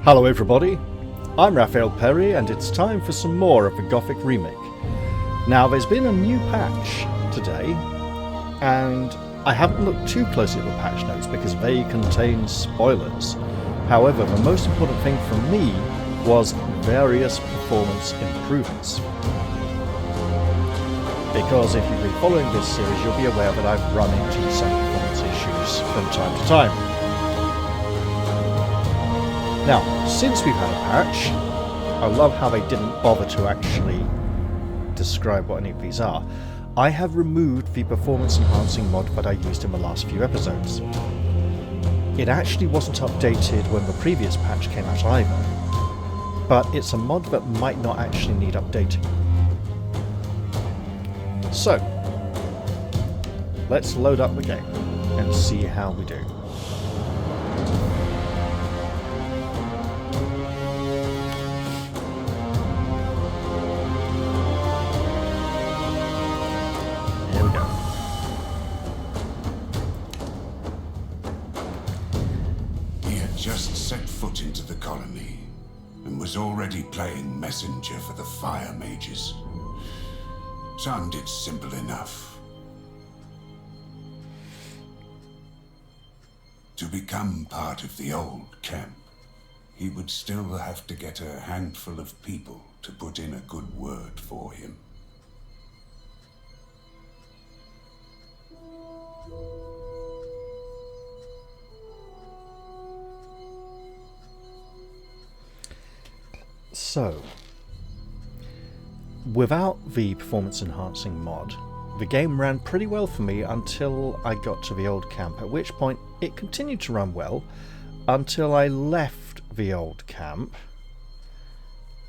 Hello everybody, I'm Raphael Perry and it's time for some more of the Gothic remake. Now there's been a new patch today and I haven't looked too closely at the patch notes because they contain spoilers. However, the most important thing for me was various performance improvements. Because if you've been following this series you'll be aware that I've run into some performance issues from time to time. Now, since we've had a patch, I love how they didn't bother to actually describe what any of these are. I have removed the performance enhancing mod that I used in the last few episodes. It actually wasn't updated when the previous patch came out either, but it's a mod that might not actually need updating. So, let's load up the game and see how we do. Just set foot into the colony and was already playing messenger for the fire mages. Sounded simple enough. To become part of the old camp, he would still have to get a handful of people to put in a good word for him. So, without the performance enhancing mod, the game ran pretty well for me until I got to the old camp, at which point it continued to run well until I left the old camp,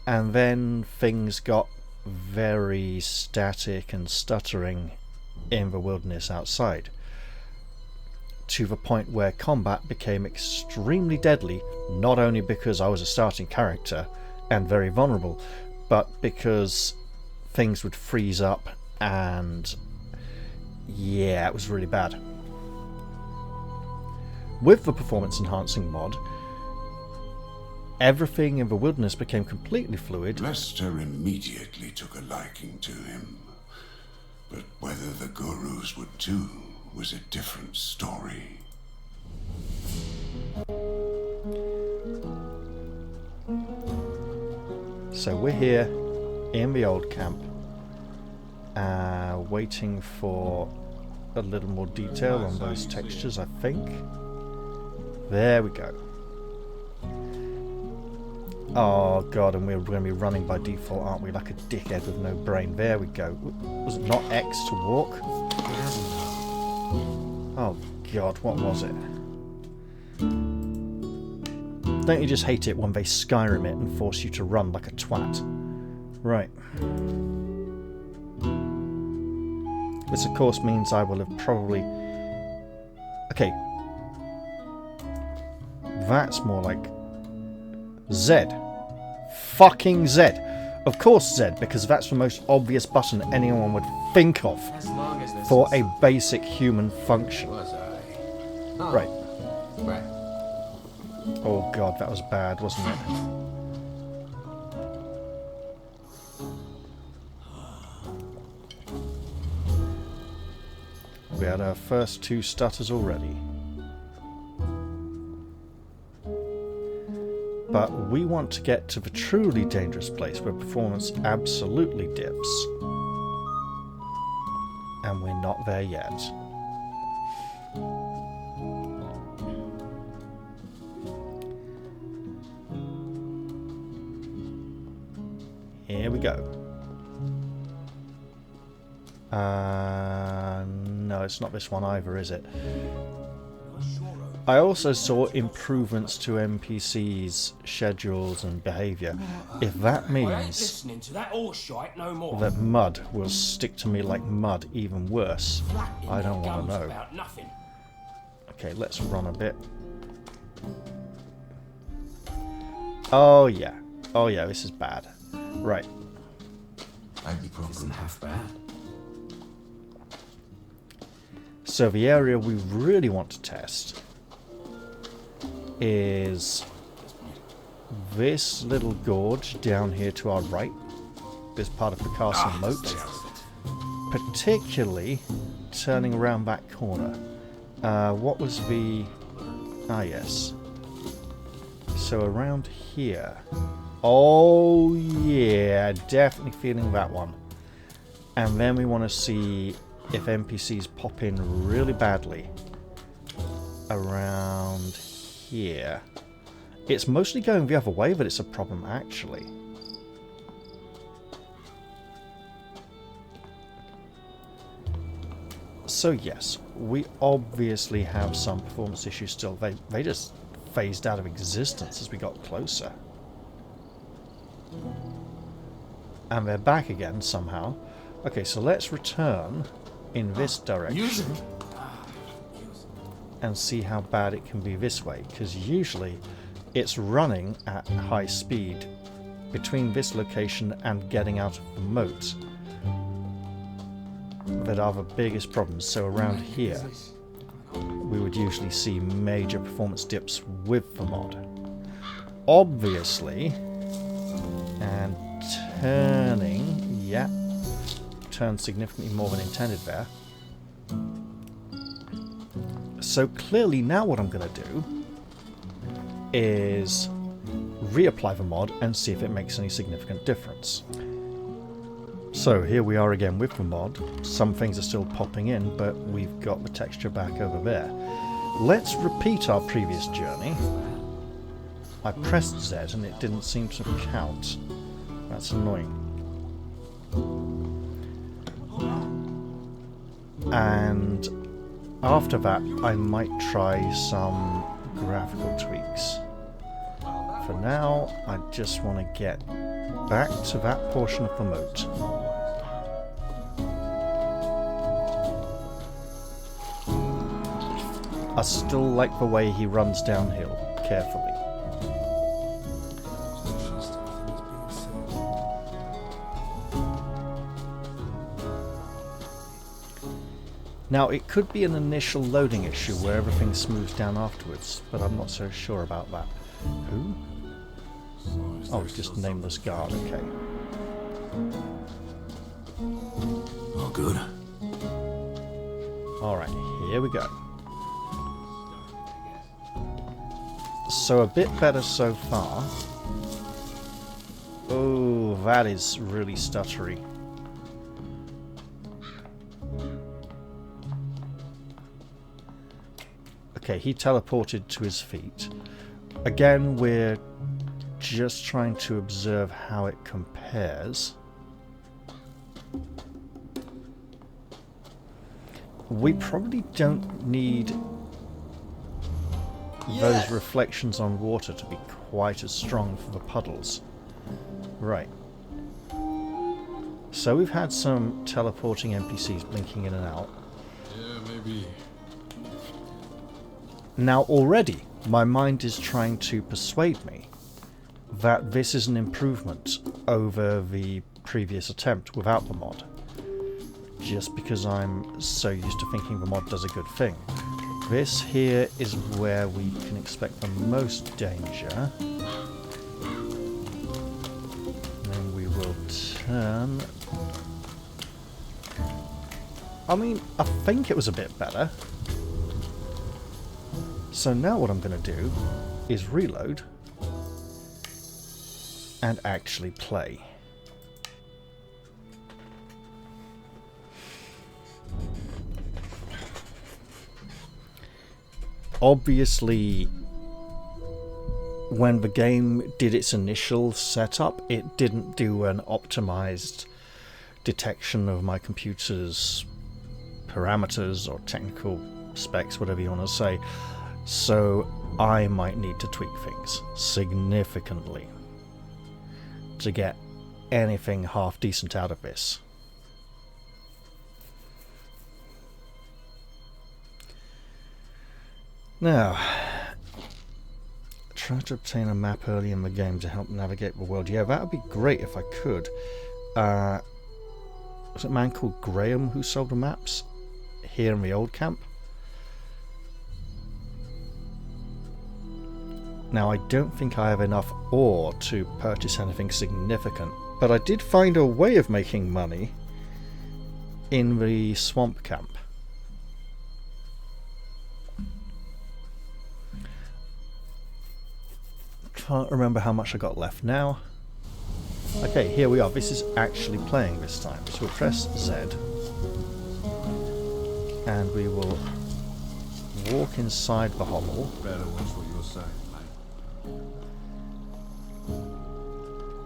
and then things got very static and stuttering in the wilderness outside, to the point where combat became extremely deadly, not only because I was a starting character and very vulnerable, but because things would freeze up and yeah, it was really bad. With the performance enhancing mod, everything in the wilderness became completely fluid. Lester immediately took a liking to him, but whether the gurus would too was a different story. So we're here in the old camp, waiting for a little more detail on those textures, I think. There we go. Oh god, and we're going to be running by default, aren't we? Like a dickhead with no brain. There we go. Was it not X to walk? Oh god, what was it? Don't you just hate it when they Skyrim it and force you to run like a twat? Right. This of course means I will have probably... Okay. That's more like... Z. Fucking Z. Of course Z, because that's the most obvious button anyone would think of for a basic human function. Right. Oh god, that was bad, wasn't it? We had our first two stutters already. But we want to get to the truly dangerous place where performance absolutely dips. And we're not there yet. Here we go. No, it's not this one either, is it? I also saw improvements to NPCs' schedules and behaviour. If that means that mud will stick to me like mud, even worse, I don't want to know. Okay, let's run a bit. Oh yeah, this is bad. Right. Isn't half bad. So the area we really want to test is this little gorge down here to our right, this part of the castle moat, particularly turning around that corner. What was the... Ah, yes. So around here. Oh, yeah, definitely feeling that one. And then we want to see if NPCs pop in really badly around here. It's mostly going the other way that it's a problem, actually. So yes, we obviously have some performance issues still. They just phased out of existence as we got closer. And they're back again somehow. Okay, so let's return in this direction and see how bad it can be this way, because usually it's running at high speed between this location and getting out of the moat that are the biggest problems. So around here we would usually see major performance dips with the mod. Obviously, and turning, yeah, turned significantly more than intended there. So clearly now what I'm going to do is reapply the mod and see if it makes any significant difference. So here we are again with the mod. Some things are still popping in, but we've got the texture back over there. Let's repeat our previous journey. I pressed Z and it didn't seem to count. That's annoying. And after that, I might try some graphical tweaks. For now, I just want to get back to that portion of the moat. I still like the way he runs downhill carefully. Now, it could be an initial loading issue where everything smooths down afterwards, but I'm not so sure about that. Who? Oh, it's just nameless guard, okay. All good. Alright, here we go. So a bit better so far. Oh, that is really stuttery. Okay, he teleported to his feet. Again, we're just trying to observe how it compares. We probably don't need those reflections on water to be quite as strong for the puddles. Right. So we've had some teleporting NPCs blinking in and out. Yeah, maybe. Now already, my mind is trying to persuade me that this is an improvement over the previous attempt without the mod. Just because I'm so used to thinking the mod does a good thing. This here is where we can expect the most danger. Then we will turn. I mean, I think it was a bit better. So now what I'm going to do is reload and actually play. Obviously, when the game did its initial setup, it didn't do an optimized detection of my computer's parameters or technical specs, whatever you want to say. So I might need to tweak things significantly to get anything half decent out of this. Now, try to obtain a map early in the game to help navigate the world. Yeah, that would be great if I could. Was it a man called Graham who sold the maps here in the old camp? Now, I don't think I have enough ore to purchase anything significant, but I did find a way of making money in the swamp camp. Can't remember how much I got left now. Okay, here we are. This is actually playing this time. So we'll press Z. And we will walk inside the hovel. Better watch what you're saying, mate.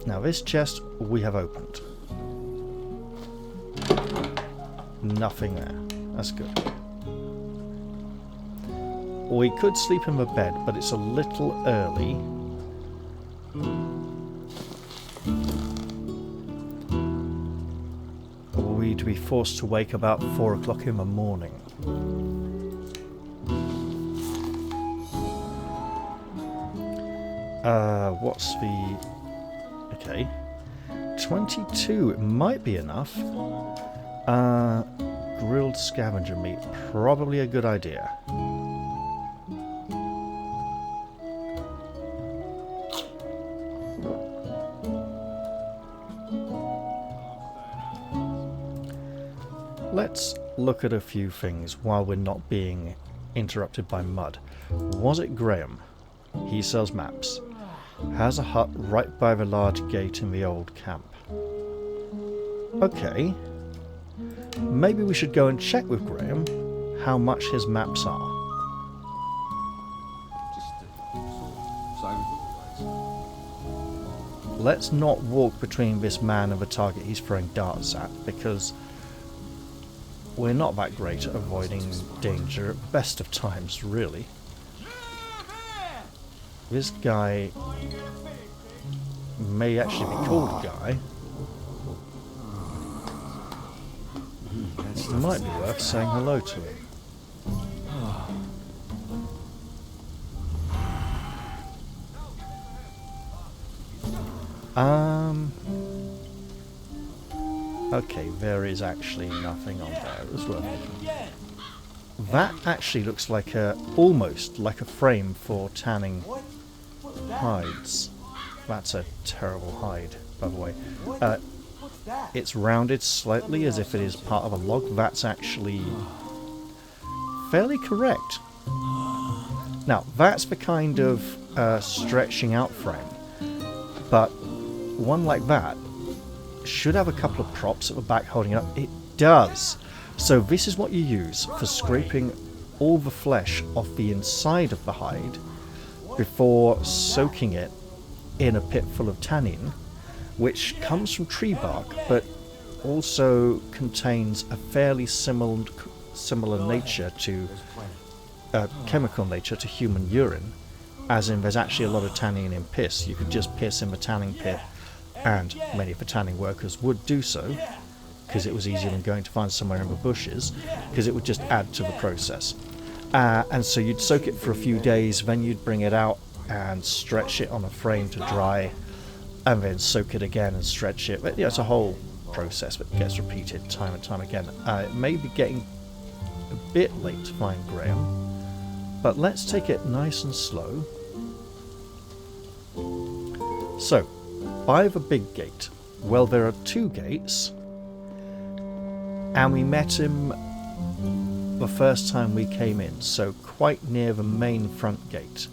Now this chest we have opened. Nothing there. That's good. We could sleep in the bed, but it's a little early. We'd be forced to wake about 4 o'clock in the morning. What's the... Okay. 22, it might be enough. Grilled scavenger meat, probably a good idea. Let's look at a few things while we're not being interrupted by mud. Was it Graham? He sells maps. Has a hut right by the large gate in the old camp. Okay. Maybe we should go and check with Graham how much his maps are. Let's not walk between this man and the target he's throwing darts at, because we're not that great at avoiding danger at the best of times, really. This guy may actually be called Guy. It might be worth saying hello to him. Okay, there is actually nothing on there as well. That actually looks like almost like a frame for tanning hides. That's a terrible hide, by the way. It's rounded slightly as if it is part of a log. That's actually fairly correct. Now, that's the kind of stretching out frame, but one like that should have a couple of props at the back holding it up. It does. So this is what you use for scraping all the flesh off the inside of the hide before soaking it in a pit full of tannin, which comes from tree bark, but also contains a fairly similar nature to chemical nature to human urine, as in there's actually a lot of tannin in piss. You could just piss in the tanning pit, and many of the tanning workers would do so, because it was easier than going to find somewhere in the bushes, because it would just add to the process. And so you'd soak it for a few days, then you'd bring it out and stretch it on a frame to dry, and then soak it again and stretch it. But yeah, it's a whole process that gets repeated time and time again. It may be getting a bit late to find Graham, but let's take it nice and slow. So, by the big gate, well, there are 2 gates, and we met him the first time we came in, so quite near the main front gate.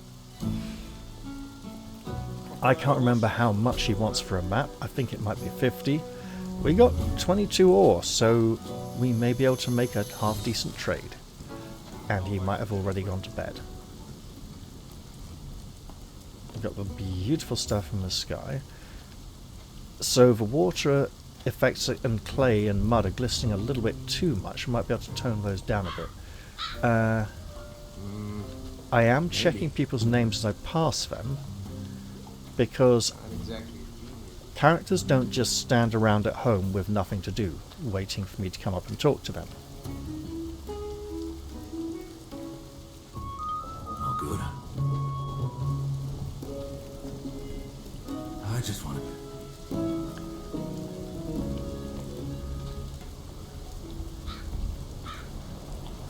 I can't remember how much he wants for a map. I think it might be 50. We got 22 ore, so we may be able to make a half-decent trade. And he might have already gone to bed. We've got the beautiful stuff in the sky. So the water effects and clay and mud are glistening a little bit too much. We might be able to tone those down a bit. I am checking people's names as I pass them, because characters don't just stand around at home with nothing to do, waiting for me to come up and talk to them. Oh, good. I just want to...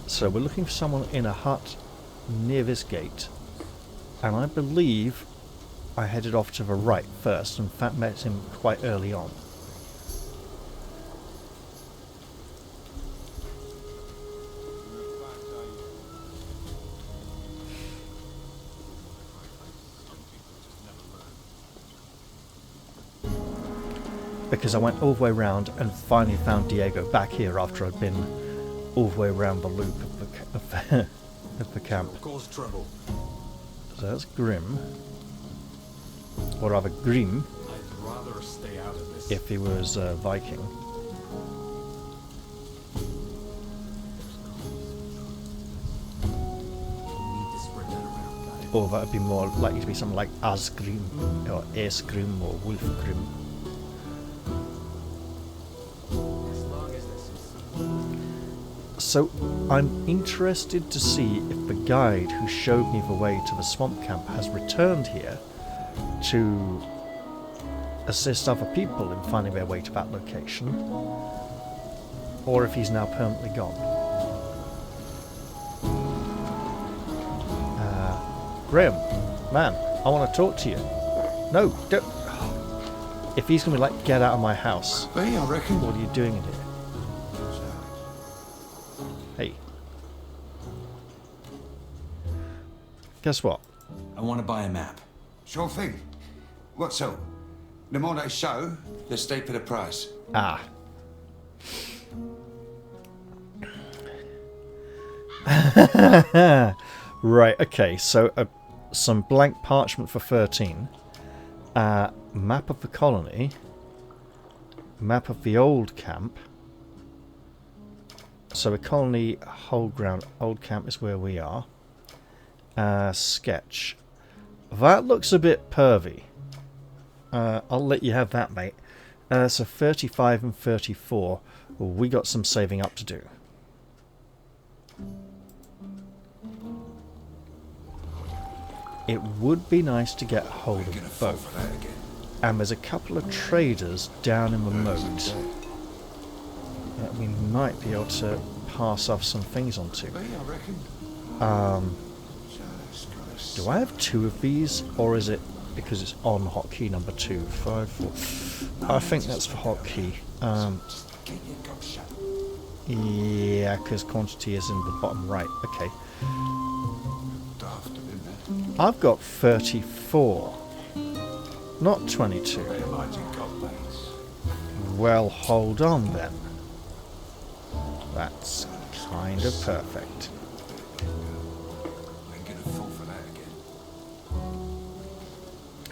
So we're looking for someone in a hut near this gate. and I believe I headed off to the right first, and in fact met him quite early on. Because I went all the way around and finally found Diego back here after I'd been all the way around the loop of the camp. Cause trouble. So that's Grim. Or rather Grim, I'd rather stay out of this. if he was a Viking. We need to spread that around, got it? Or that would be more likely to be something like Asgrim, or Aesgrim, or Wolfgrim. As long as this is... So I'm interested to see if the guide who showed me the way to the swamp camp has returned here to assist other people in finding their way to that location, or if he's now permanently gone. Graham, man, I want to talk to you. No, don't. If he's going to be like, get out of my house, Hey, I reckon. what are you doing in here? Hey. Guess what? I want to buy a map. Sure thing. What so? The more they show, the steeper the price. Ah. Right, okay, so some blank parchment for 13. Map of the colony. Map of the old camp. So the colony, whole ground, old camp is where we are. Sketch. That looks a bit pervy. I'll let you have that, mate. So 35 and 34. We got some saving up to do. It would be nice to get hold of a boat. And there's a couple of traders down in the moat that we might be able to pass off some things onto. Do I have 2 of these, or is it because it's on hotkey number 2? 5, 4. I think that's for hotkey. Yeah, because quantity is in the bottom right. Okay. I've got 34, not 22. Well, hold on then. That's kind of perfect.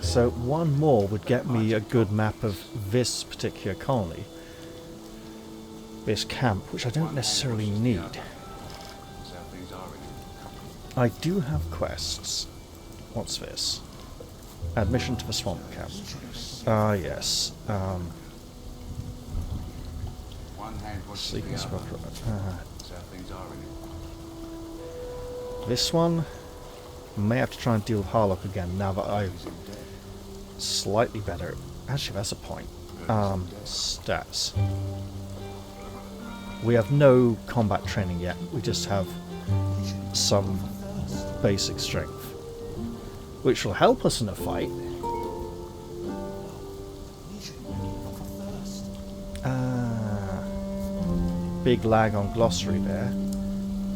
So one more would get me a good map of this particular colony. This camp, which I don't necessarily need. I do have quests. What's this? Admission to the swamp camp. Ah, yes. Seeking spot. This one may have to try and deal with Harlock again now that I'm slightly better. Actually, that's a point. Stats. We have no combat training yet. We just have some basic strength, which will help us in a fight. Big lag on glossary there.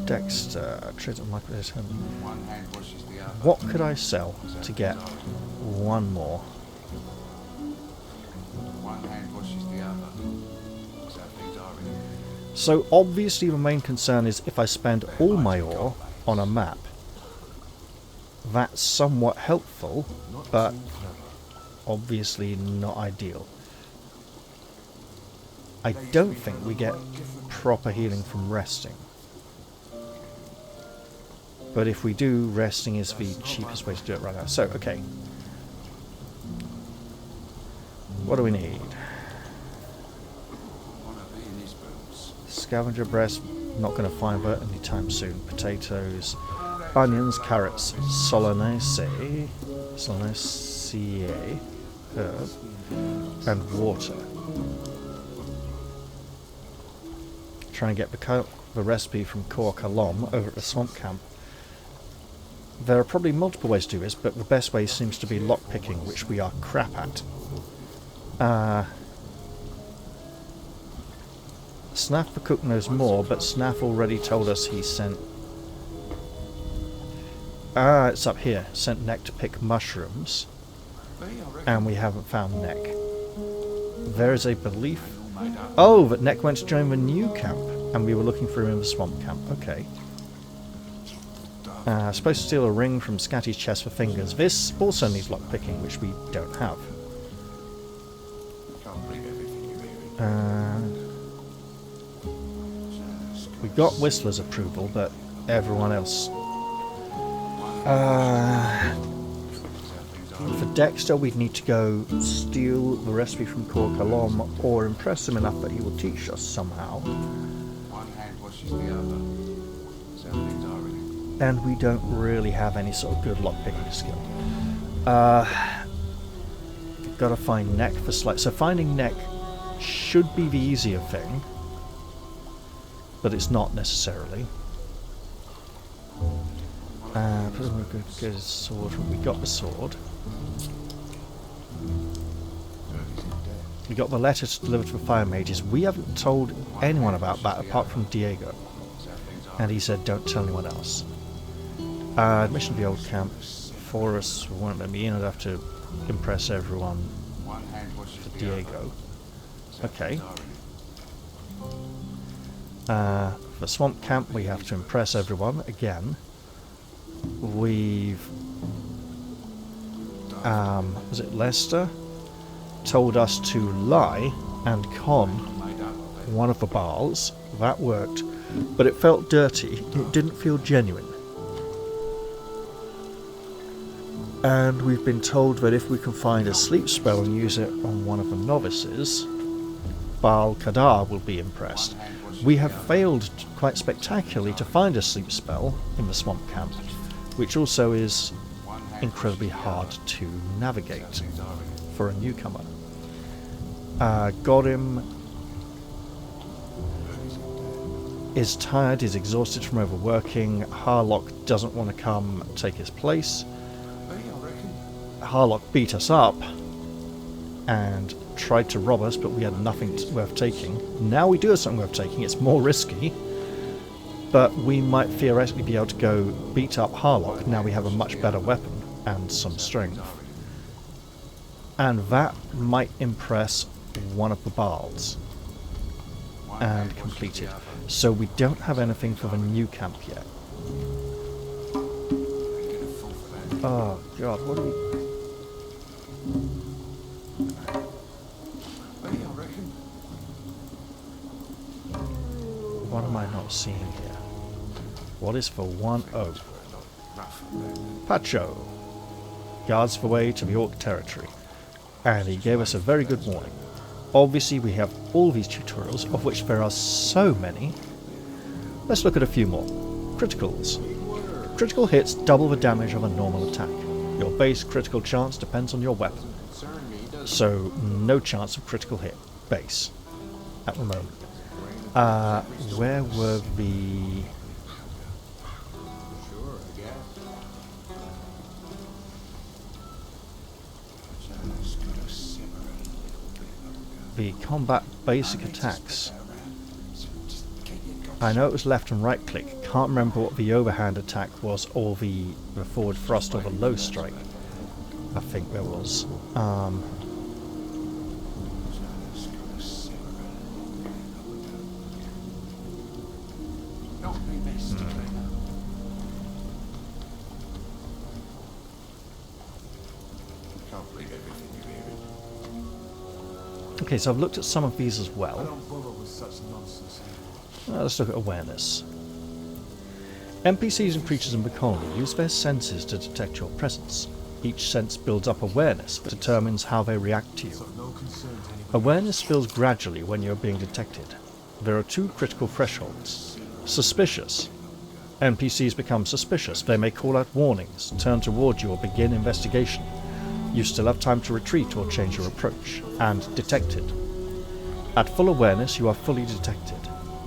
Dexter, trade on microphone. What could I sell to get one more? So obviously the main concern is if I spend all my ore on a map. That's somewhat helpful, but obviously not ideal. I don't think we get proper healing from resting. But if we do, resting is the cheapest way to do it right now. So, okay. What do we need? Scavenger breast, not going to find that anytime soon. Potatoes, onions, carrots, solanaceae, herb, and water. Try and get the recipe from Kor Kalom over at the swamp camp. There are probably multiple ways to do this, but the best way seems to be lockpicking, which we are crap at. Snaff the cook knows more, but Snaff already told us he sent... it's up here. Sent Nek to pick mushrooms. And we haven't found Nek. There is a belief... Oh, that Nek went to join the new camp, and we were looking for him in the swamp camp. Okay. Supposed to steal a ring from Scatty's chest for fingers. This also needs lockpicking, which we don't have. We got Whistler's approval, but everyone else... for Dexter, we'd need to go steal the recipe from Kor Kalom, or impress him enough that he will teach us somehow. And we don't really have any sort of good lockpicking skill. Gotta find Nek for so finding Nek should be the easier thing, but it's not necessarily. Get a sword. We got the sword. We got the letter to deliver to the fire mages. We haven't told anyone about that apart from Diego, and he said don't tell anyone else. Admission to the old camp. Forest won't let me in. I'd have to impress everyone for Diego. Okay. For swamp camp, we have to impress everyone again. We've was it Lester told us to lie and con one of the Baals. That worked, but it felt dirty. It didn't feel genuine. And we've been told that if we can find a sleep spell and use it on one of the novices, Baal Kadar will be impressed. We have failed quite spectacularly to find a sleep spell in the swamp camp, which also is incredibly hard to navigate for a newcomer. Gorim is tired, is exhausted from overworking. Harlock doesn't want to come take his place. Harlock beat us up and tried to rob us, but we had nothing worth taking. Now we do have something worth taking. It's more risky, but we might theoretically be able to go beat up Harlock. Now we have a much better weapon and some strength. And that might impress one of the Baals. And complete it. So we don't have anything for the new camp yet. Oh god, what do we... What am I not seeing here? What is for 1-0? Pacho guards the way to the orc territory, and he gave us a very good warning. Obviously we have all these tutorials, of which there are so many. Let's look at a few more. Criticals. Critical hits double the damage of a normal attack. Your base critical chance depends on your weapon, so no chance of critical hit base at the moment. Where were the combat basic attacks? I know it was left and right click. Can't remember what the overhand attack was, or the forward thrust, or the low strike. I think there was. Okay, so I've looked at some of these as well. Let's look at awareness. NPCs and creatures in the colony use their senses to detect your presence. Each sense builds up awareness that determines how they react to you. Awareness fills gradually when you are being detected. There are two critical thresholds. Suspicious. NPCs become suspicious. They may call out warnings, turn toward you, or begin investigation. You still have time to retreat or change your approach. And detected. At full awareness, you are fully detected.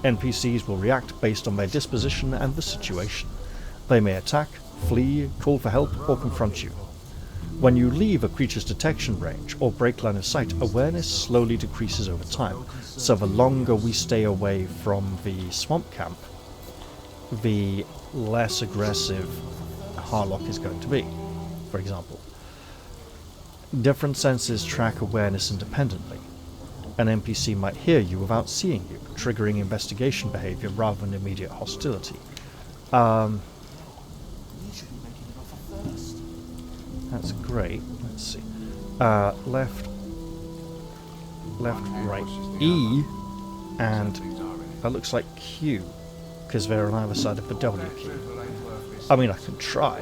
NPCs will react based on their disposition and the situation. They may attack, flee, call for help, or confront you. When you leave a creature's detection range or break line of sight, awareness slowly decreases over time, so the longer we stay away from the swamp camp, the less aggressive Harlock is going to be, for example. Different senses track awareness independently. An NPC might hear you without seeing you, triggering investigation behavior rather than immediate hostility. That's great. Let's see. Left, right, E, and that looks like Q, because they're on either side of the W key. I mean, I can try.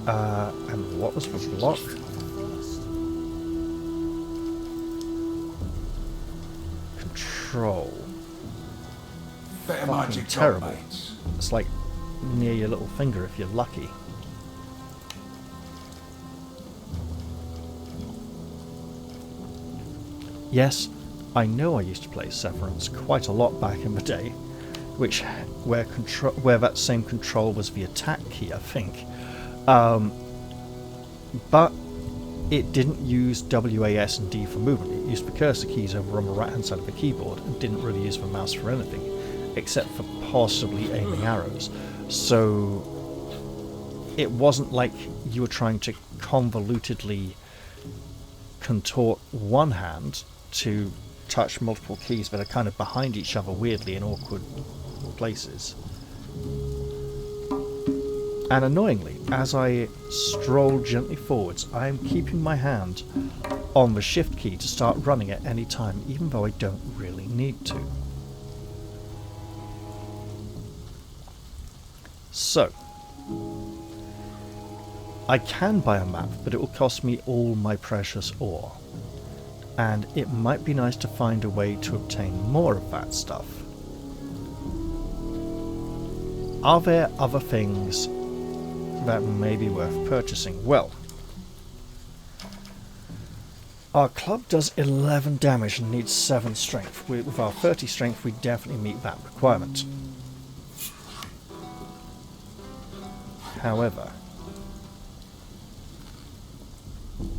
And what was the block? Control. Fucking terrible. It's like near your little finger if you're lucky. Yes, I know I used to play Severance quite a lot back in the day, where that same control was the attack key, I think. But it didn't use W, A, S and D for movement. It used the cursor keys over on the right hand side of the keyboard and didn't really use the mouse for anything, except for possibly aiming arrows. So it wasn't like you were trying to convolutedly contort one hand to touch multiple keys that are kind of behind each other weirdly in awkward places. And annoyingly, as I stroll gently forwards, I am keeping my hand on the shift key to start running at any time, even though I don't really need to. So, I can buy a map, but it will cost me all my precious ore. And it might be nice to find a way to obtain more of that stuff. Are there other things that may be worth purchasing? Well, our club does 11 damage and needs 7 strength. With our 30 strength, we definitely meet that requirement. However,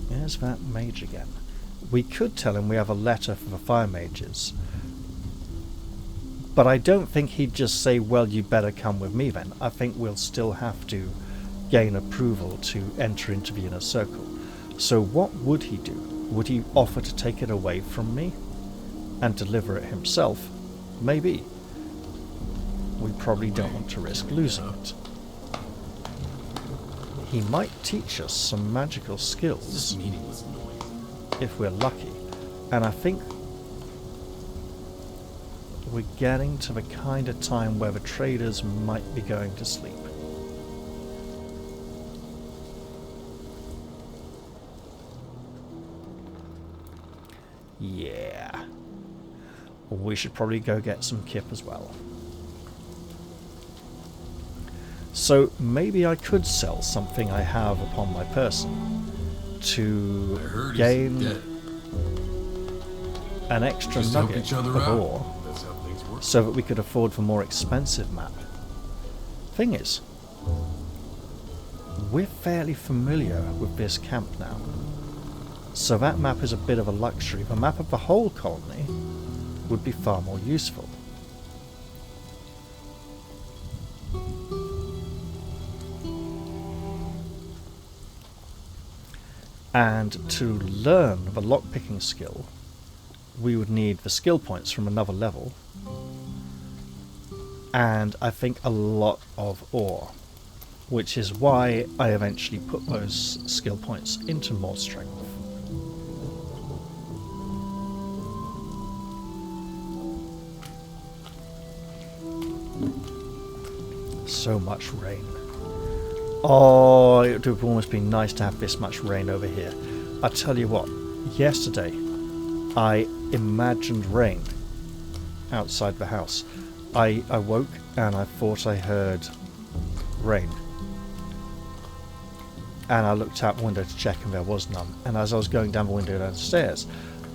there's that mage again. We could tell him we have a letter for the fire mages, but I don't think he'd just say, well, you better come with me then. I think we'll still have to gain approval to enter into the inner circle. So what would he do? Would he offer to take it away from me and deliver it himself? Maybe. We probably don't want to risk losing it. He might teach us some magical skills if we're lucky, and I think we're getting to the kind of time where the traders might be going to sleep. Yeah. We should probably go get some kip as well. So maybe I could sell something I have upon my person to gain an extra nugget of ore so that we could afford the more expensive map. Thing is, we're fairly familiar with this camp now, so that map is a bit of a luxury. The map of the whole colony would be far more useful. And to learn the lockpicking skill, we would need the skill points from another level, and I think a lot of ore, which is why I eventually put those skill points into more strength. So much rain. Oh, it would have almost been nice to have this much rain over here. I tell you what, yesterday I imagined rain outside the house. I woke and I thought I heard rain. And I looked out the window to check and there was none. And as I was going down the window downstairs,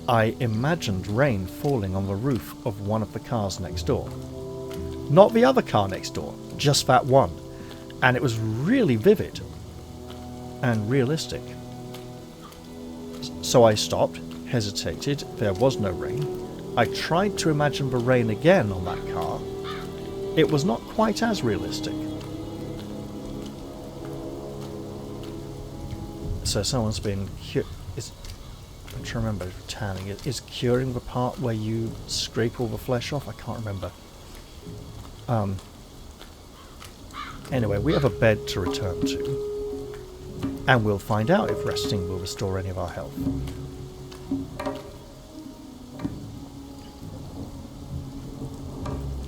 I imagined rain falling on the roof of one of the cars next door. Not the other car next door, Just that one. And it was really vivid and realistic. So I stopped, hesitated, there was no rain. I tried to imagine the rain again on that car. It was not quite as realistic. So someone's been I'm trying to remember if tanning is curing the part where you scrape all the flesh off. I can't remember. Anyway, we have a bed to return to, and we'll find out if resting will restore any of our health.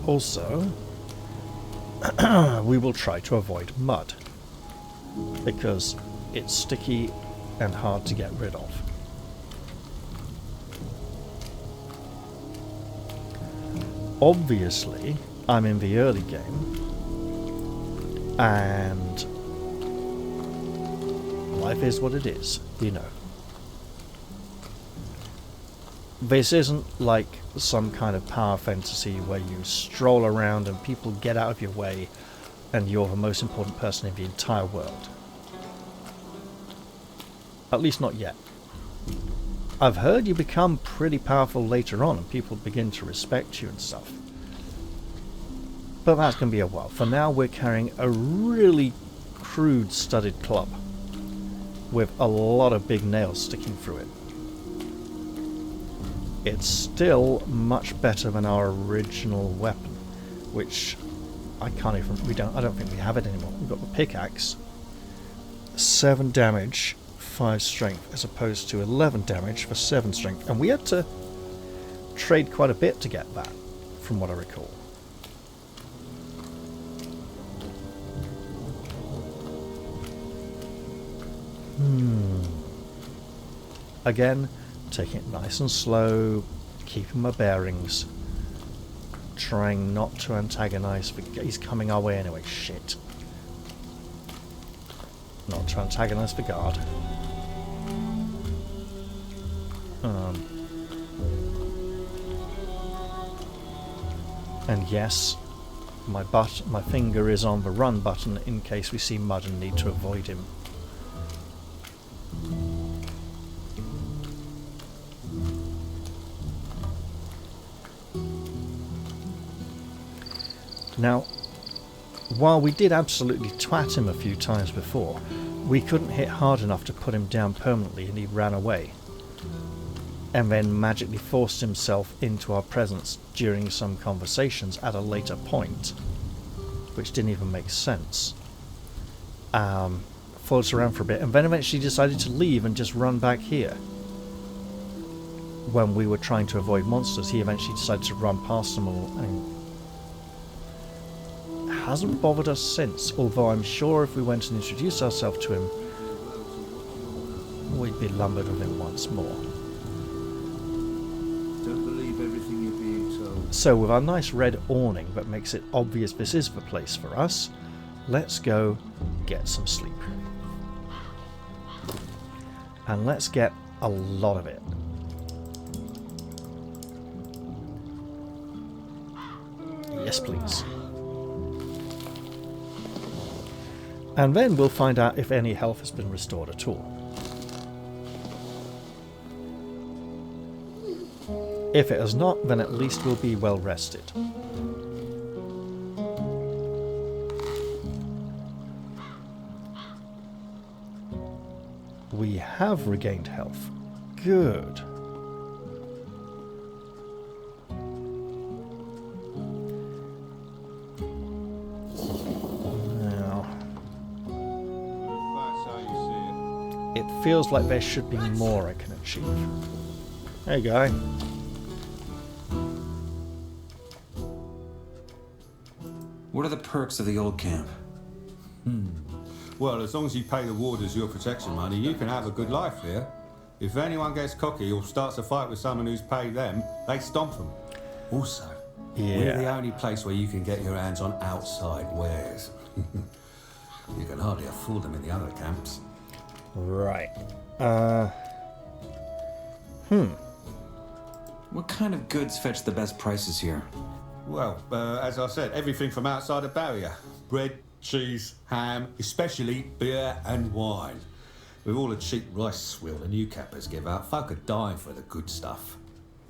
Also, we will try to avoid mud, because it's sticky and hard to get rid of. Obviously, I'm in the early game, and life is what it is, you know. This isn't like some kind of power fantasy where you stroll around and people get out of your way and you're the most important person in the entire world. At least not yet. I've heard you become pretty powerful later on and people begin to respect you and stuff. But that's going to be a while. For now, we're carrying a really crude studded club with a lot of big nails sticking through it. It's still much better than our original weapon, which I don't think we have it anymore. We've got the pickaxe, 7 damage, 5 strength, as opposed to 11 damage for 7 strength, and we had to trade quite a bit to get that, from what I recall. Again, taking it nice and slow, keeping my bearings, trying not to antagonize. He's coming our way anyway, shit. Not to antagonize the guard. And yes, my finger is on the run button in case we see mud and need to avoid him. Now, while we did absolutely twat him a few times before, we couldn't hit hard enough to put him down permanently and he ran away. And then magically forced himself into our presence during some conversations at a later point, which didn't even make sense. Followed us around for a bit and then eventually decided to leave and just run back here. When we were trying to avoid monsters, he eventually decided to run past them all and hasn't bothered us since, although I'm sure if we went and introduced ourselves to him, we'd be lumbered with him once more. Don't believe everything you're being told. So with our nice red awning that makes it obvious this is the place for us, let's go get some sleep. And let's get a lot of it. Yes, please. And then we'll find out if any health has been restored at all. If it has not, then at least we'll be well rested. We have regained health. Good. It feels like there should be more I can achieve. There you go. What are the perks of the old camp? Well, as long as you pay the warders your protection money, you can have a good life here. If anyone gets cocky or starts a fight with someone who's paid them, they stomp them. Also, we're the only place where you can get your hands on outside wares. You can hardly afford them in the other camps. Right. What kind of goods fetch the best prices here? Well, as I said, everything from outside a barrier. bread, cheese, ham, especially beer and wine. With all the cheap rice swill the new cappers give out, folk are dying for the good stuff.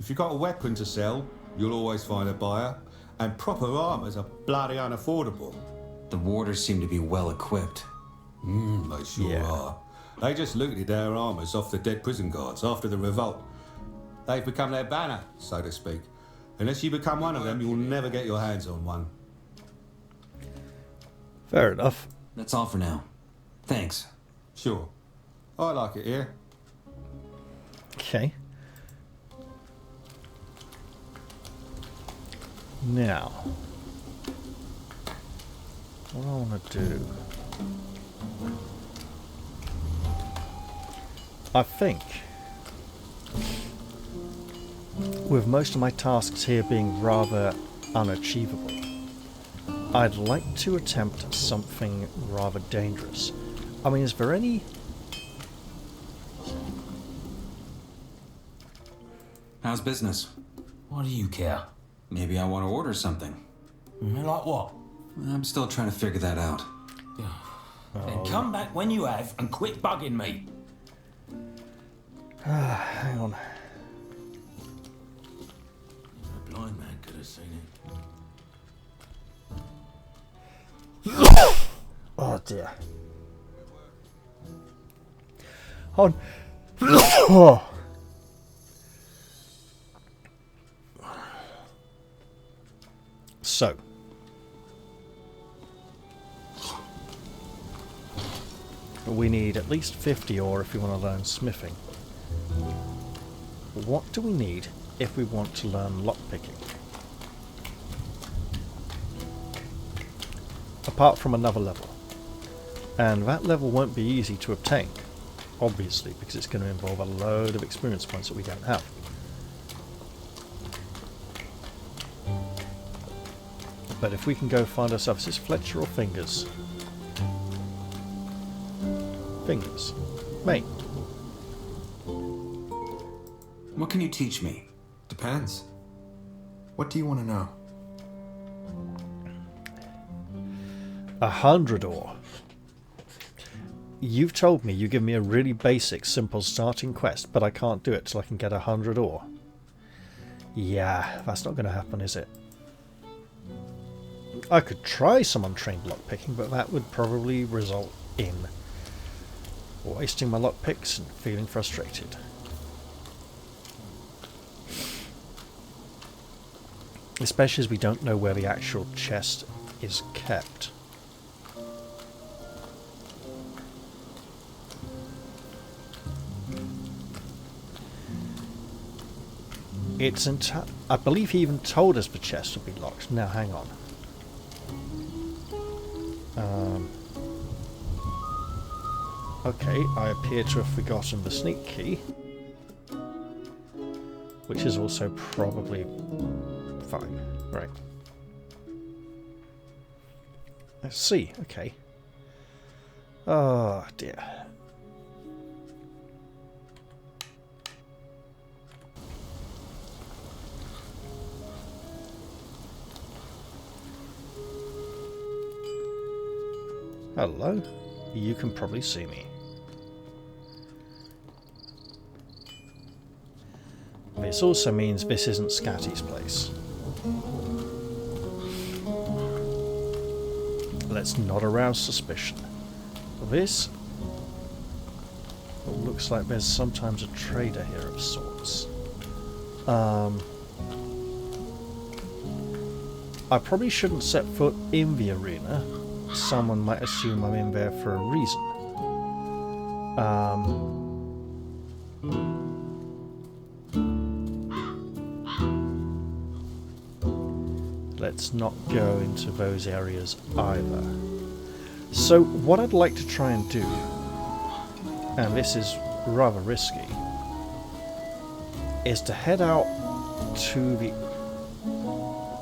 If you've got a weapon to sell, you'll always find a buyer, and proper armours are bloody unaffordable. The warders seem to be well equipped. They sure are. They just looted their armours off the dead prison guards after the revolt. They've become their banner, so to speak. Unless you become one of them, you'll never get your hands on one. Fair enough. That's all for now. Thanks. Sure. I like it here. Okay. Now, what do I want to do? I think, with most of my tasks here being rather unachievable, I'd like to attempt something rather dangerous. I mean, is there any... How's business? Why do you care? Maybe I want to order something. Like what? I'm still trying to figure that out. Then come back when you have and quit bugging me. hang on. A blind man could have seen it. Oh dear. Hold on. So. We need at least 50 ore if we want to learn smithing. What do we need if we want to learn lockpicking? Apart from another level. And that level won't be easy to obtain, obviously, because it's going to involve a load of experience points that we don't have. But if we can go find ourselves, is it Fletcher or Fingers? Fingers. Mate. What can you teach me? Depends. What do you want to know? 100 ore. You've told me you give me a really basic, simple starting quest, but I can't do it till I can get 100 ore. Yeah, that's not going to happen, is it? I could try some untrained lockpicking, but that would probably result in wasting my lockpicks and feeling frustrated. Especially as we don't know where the actual chest is kept. It's I believe he even told us the chest would be locked. Now, hang on. Okay, I appear to have forgotten the sneak key. Which is also probably fine. Right. Let's see. Okay. Oh, dear. Hello. You can probably see me. This also means this isn't Scatty's place. Let's not arouse suspicion. This looks like there's sometimes a trader here of sorts. I probably shouldn't set foot in the arena. Someone might assume I'm in there for a reason. Let's not go into those areas either. So what I'd like to try and do, and this is rather risky, is to head out to the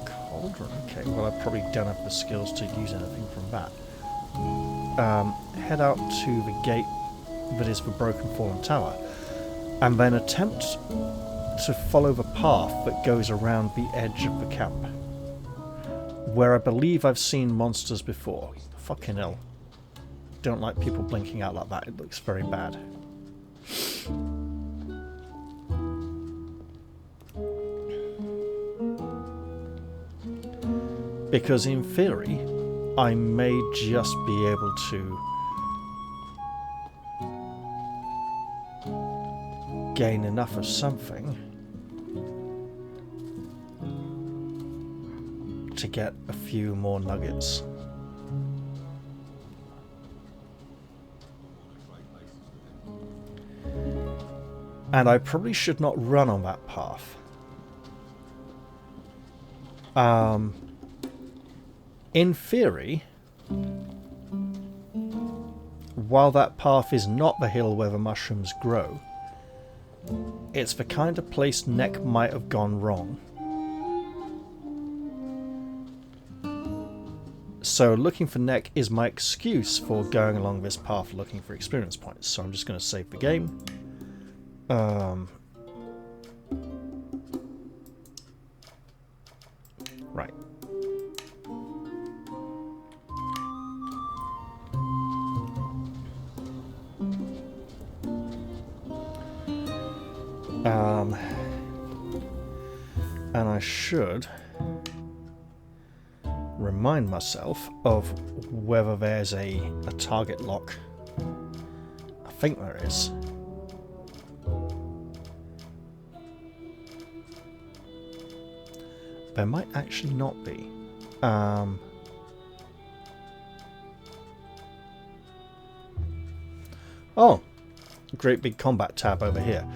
cauldron. Okay, well I probably don't have the skills to use anything from that. Head out to the gate that is the Broken Fallen Tower, and then attempt to follow the path that goes around the edge of the camp. where I believe I've seen monsters before. Fucking hell. Don't like people blinking out like that. It looks very bad. Because in theory, I may just be able to gain enough of something to get a few more nuggets. And I probably should not run on that path. In theory, while that path is not the hill where the mushrooms grow, it's the kind of place Nek might have gone wrong. So looking for Nek is my excuse for going along this path looking for experience points. So I'm just going to save the game. Right. And I should remind myself of whether there's a target lock. I think there is. There might actually not be. Oh, great big combat tab over here.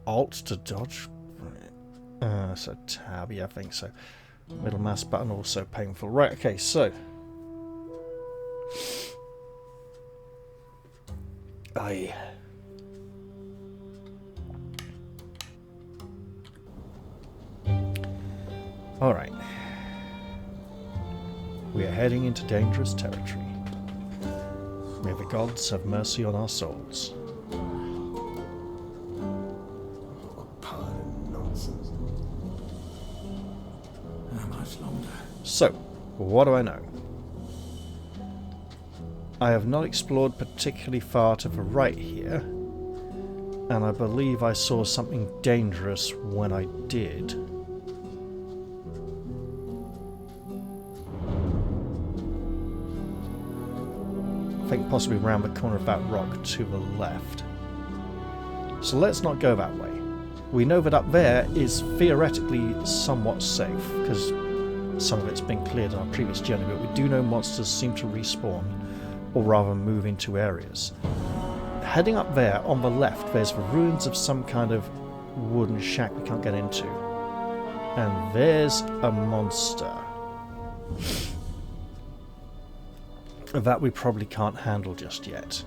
Alt to dodge. So tab, yeah, I think so. Middle mouse button also painful. Right, okay, so. Alright. We are heading into dangerous territory. May the gods have mercy on our souls. So, what do I know? I have not explored particularly far to the right here, and I believe I saw something dangerous when I did. I think possibly around the corner of that rock to the left. So let's not go that way. We know that up there is theoretically somewhat safe, because some of it's been cleared on our previous journey, but we do know monsters seem to respawn, or rather move into areas. Heading up there, on the left, there's the ruins of some kind of wooden shack we can't get into. And there's a monster that we probably can't handle just yet.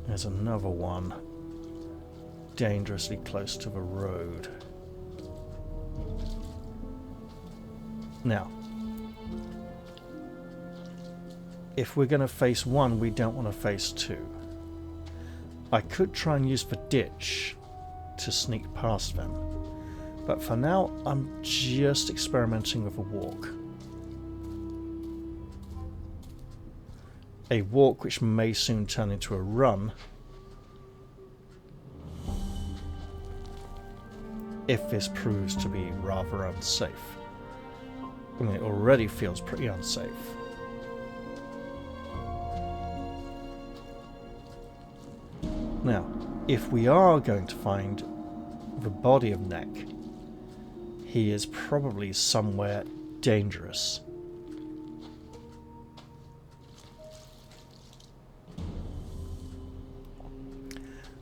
There's another one dangerously close to the road. Now, if we're going to face one, we don't want to face two. I could try and use the ditch to sneak past them, but for now I'm just experimenting with a walk. A walk which may soon turn into a run if this proves to be rather unsafe. I mean, it already feels pretty unsafe. Now, if we are going to find the body of Nek, he is probably somewhere dangerous.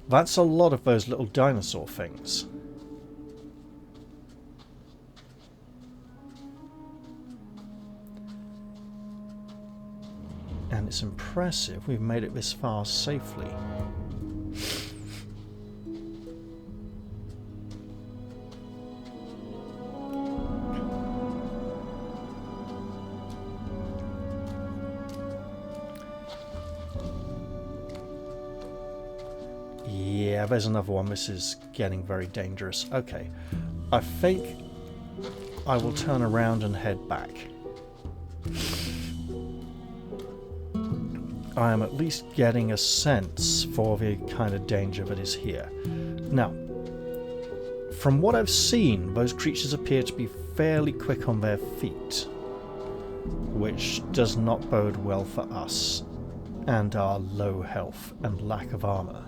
That's a lot of those little dinosaur things. And it's impressive we've made it this far safely. Yeah, Yeah, there's another one. This is getting very dangerous. Okay. I think I will turn around and head back. I am at least getting a sense for the kind of danger that is here. Now, from what I've seen, those creatures appear to be fairly quick on their feet, which does not bode well for us and our low health and lack of armor.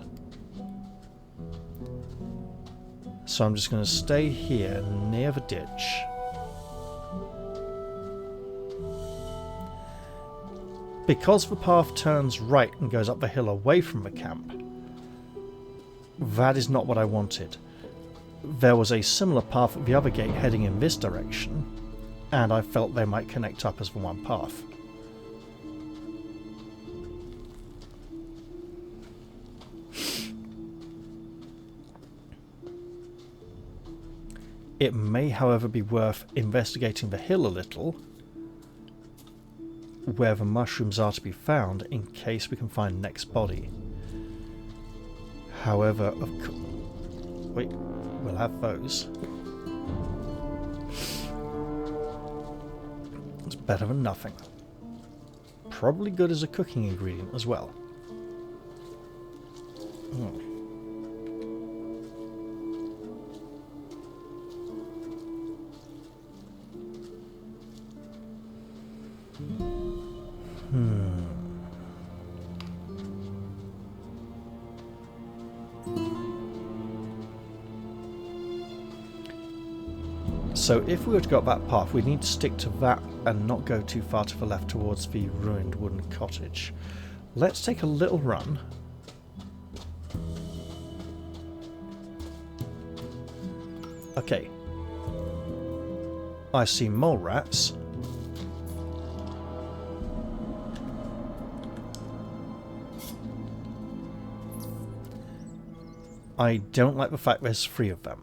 So I'm just going to stay here near the ditch. Because the path turns right and goes up the hill away from the camp, that is not what I wanted. There was a similar path at the other gate heading in this direction, and I felt they might connect up as the one path. It may, however, be worth investigating the hill a little, where the mushrooms are to be found, in case we can find Nek's body. However, wait, we'll have those. It's better than nothing. Probably good as a cooking ingredient as well. So if we were to go up that path, we need to stick to that and not go too far to the left towards the ruined wooden cottage. Let's take a little run. Okay. I see mole rats. I don't like the fact there's 3 of them.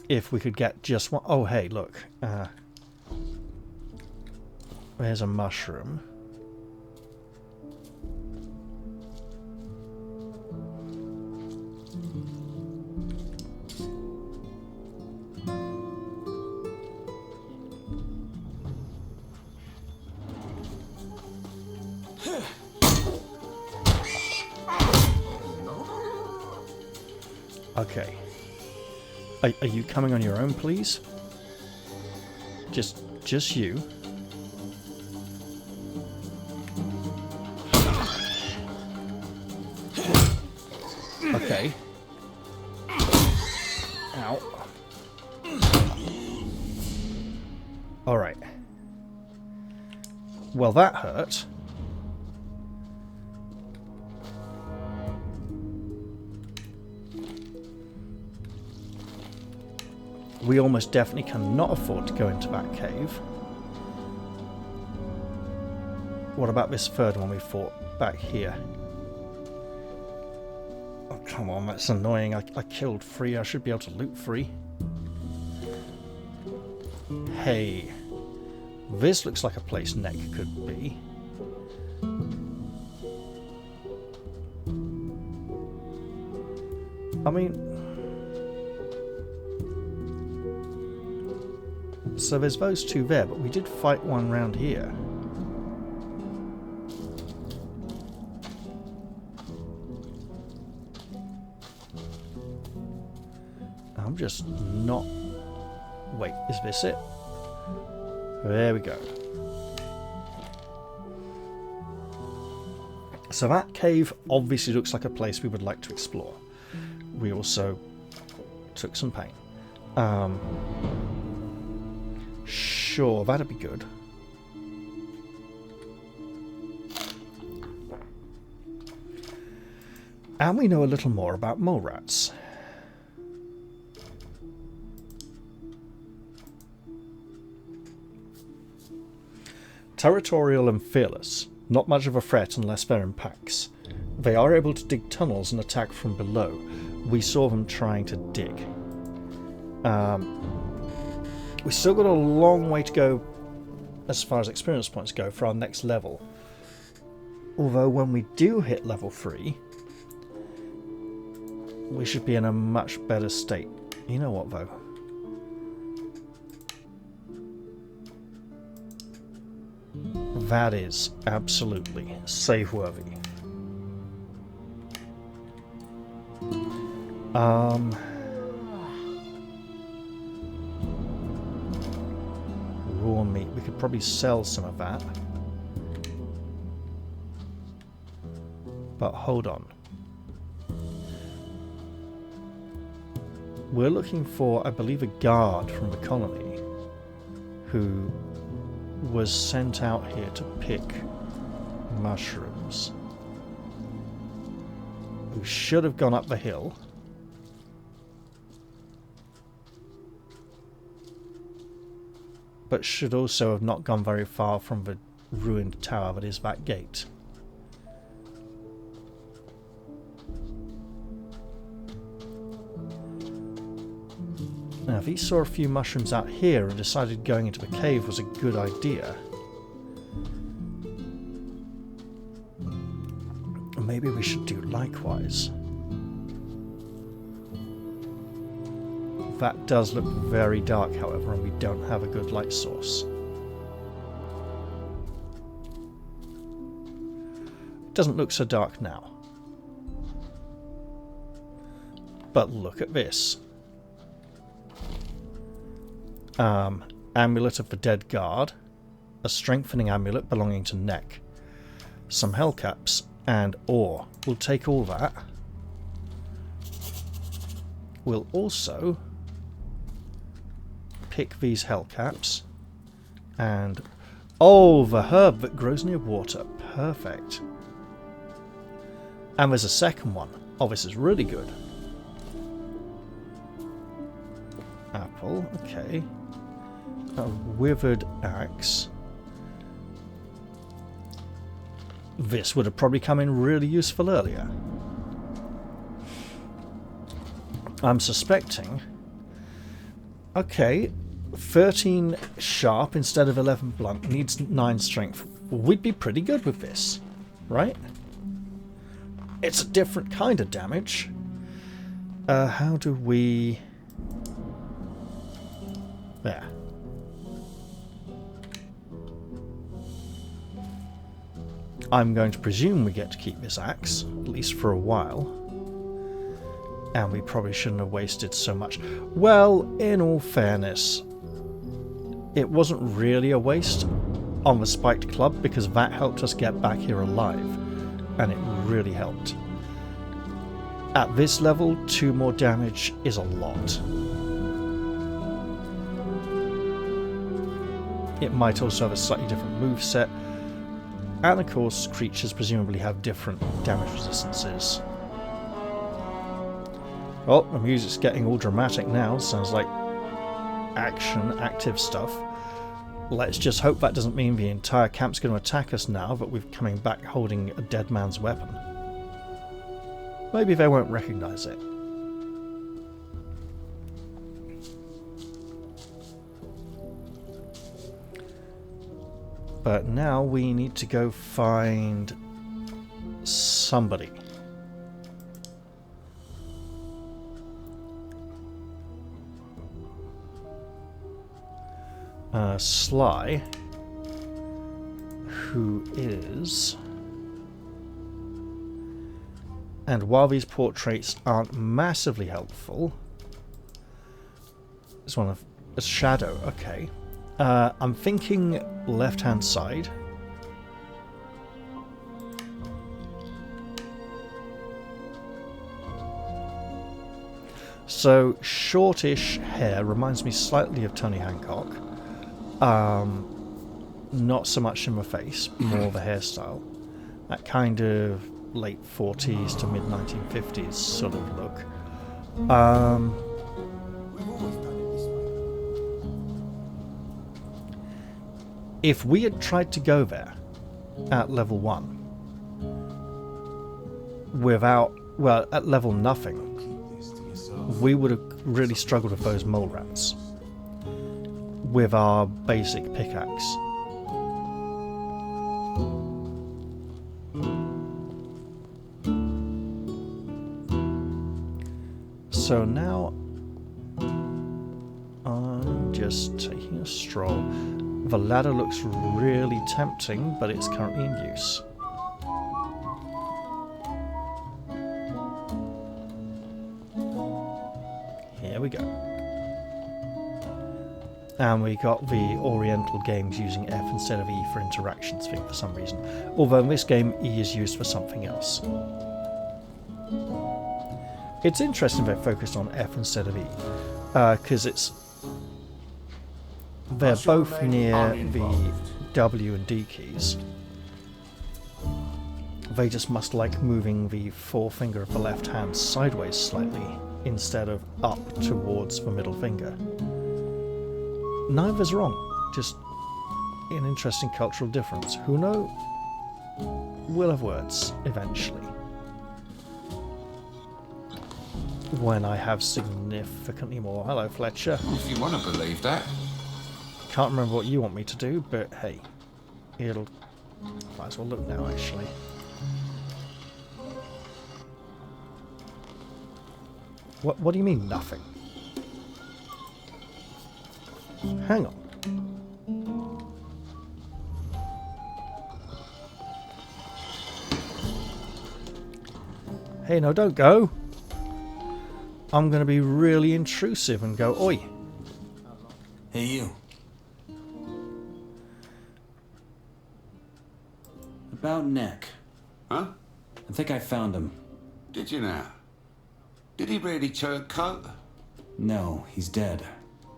If we could get just one... Oh, hey, look. There's a mushroom. Okay. Are you coming on your own, please? Just you. Okay. Ow. Alright. Well, that hurt. We almost definitely cannot afford to go into that cave. What about this third one we fought back here? Oh, come on, that's annoying. I killed 3. I should be able to loot 3. Hey. This looks like a place Nek could be. I mean... So there's those 2 there, but we did fight one round here. I'm just not... Wait, is this it? There we go. So that cave obviously looks like a place we would like to explore. We also took some pain. Sure, that'd be good. And we know a little more about mole rats. Territorial and fearless, not much of a threat unless they're in packs. They are able to dig tunnels and attack from below. We saw them trying to dig. We've still got a long way to go as far as experience points go for our next level. Although when we do hit level 3, we should be in a much better state. You know what, though? That is absolutely save-worthy. Raw meat. We could probably sell some of that. But hold on. We're looking for, I believe, a guard from the colony who was sent out here to pick mushrooms. Who should have gone up the hill. But should also have not gone very far from the ruined tower that is that gate. Now, if he saw a few mushrooms out here and decided going into the cave was a good idea, maybe we should do likewise. That does look very dark, however, and we don't have a good light source. It doesn't look so dark now. But look at this. Amulet of the Dead Guard, a strengthening amulet belonging to Nek, some hellcaps, and ore. We'll take all that. We'll also pick these hellcaps, and oh, the herb that grows near water. Perfect. And there's a second one. Oh, this is really good. Apple, okay. A withered axe. This would have probably come in really useful earlier. I'm suspecting... Okay, 13 sharp instead of 11 blunt, needs 9 strength. We'd be pretty good with this, right? It's a different kind of damage. How do we... There. I'm going to presume we get to keep this axe, at least for a while. And we probably shouldn't have wasted so much. Well, in all fairness, it wasn't really a waste on the spiked club because that helped us get back here alive. And it really helped. At this level, 2 more damage is a lot. It might also have a slightly different moveset. And of course, creatures presumably have different damage resistances. Oh, the music's getting all dramatic now. Sounds like action, active stuff. Let's just hope that doesn't mean the entire camp's going to attack us now that we're coming back holding a dead man's weapon. Maybe they won't recognize it. But now we need to go find somebody. Sly, who is... And while these portraits aren't massively helpful, it's one of a shadow, okay. I'm thinking left-hand side. So, shortish hair reminds me slightly of Tony Hancock. Not so much in the face, more the hairstyle. That kind of late 40s to mid 1950s sort of look. We've always done it this way. If we had tried to go there at level 1 without, well, at level nothing, Keep this to yourself. we would have really struggled with those mole rats with our basic pickaxe. So now I'm just taking a stroll. The ladder looks really tempting, but it's currently in use. Here we go. And we got the Oriental games using F instead of E for interactions thing for some reason. Although in this game E is used for something else. It's interesting they're focused on F instead of E. Because they're both near the W and D keys. They just must like moving the forefinger of the left hand sideways slightly instead of up towards the middle finger. Neither's wrong, just an interesting cultural difference. Who know? We'll have words eventually. When I have significantly more. Hello, Fletcher. If you want to believe that. Can't remember what you want me to do, but hey, it'll. Might as well look now, actually. What do you mean, nothing? Hang on. Hey, no, don't go. I'm going to be really intrusive and go, oi. Hey, you. About Nek. Huh? I think I found him. Did you now? Did he really turn coat? No, he's dead.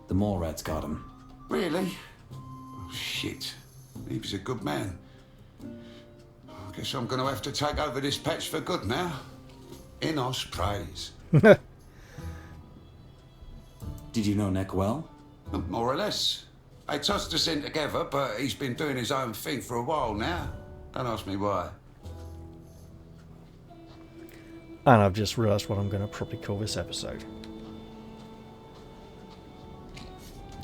The mole rats got him. Really? Oh, shit. He was a good man. I guess I'm going to have to take over this patch for good now. Inos praise. Did you know Nek well? More or less. They tossed us in together, but he's been doing his own thing for a while now. Don't ask me why. And I've just realised what I'm going to probably call this episode.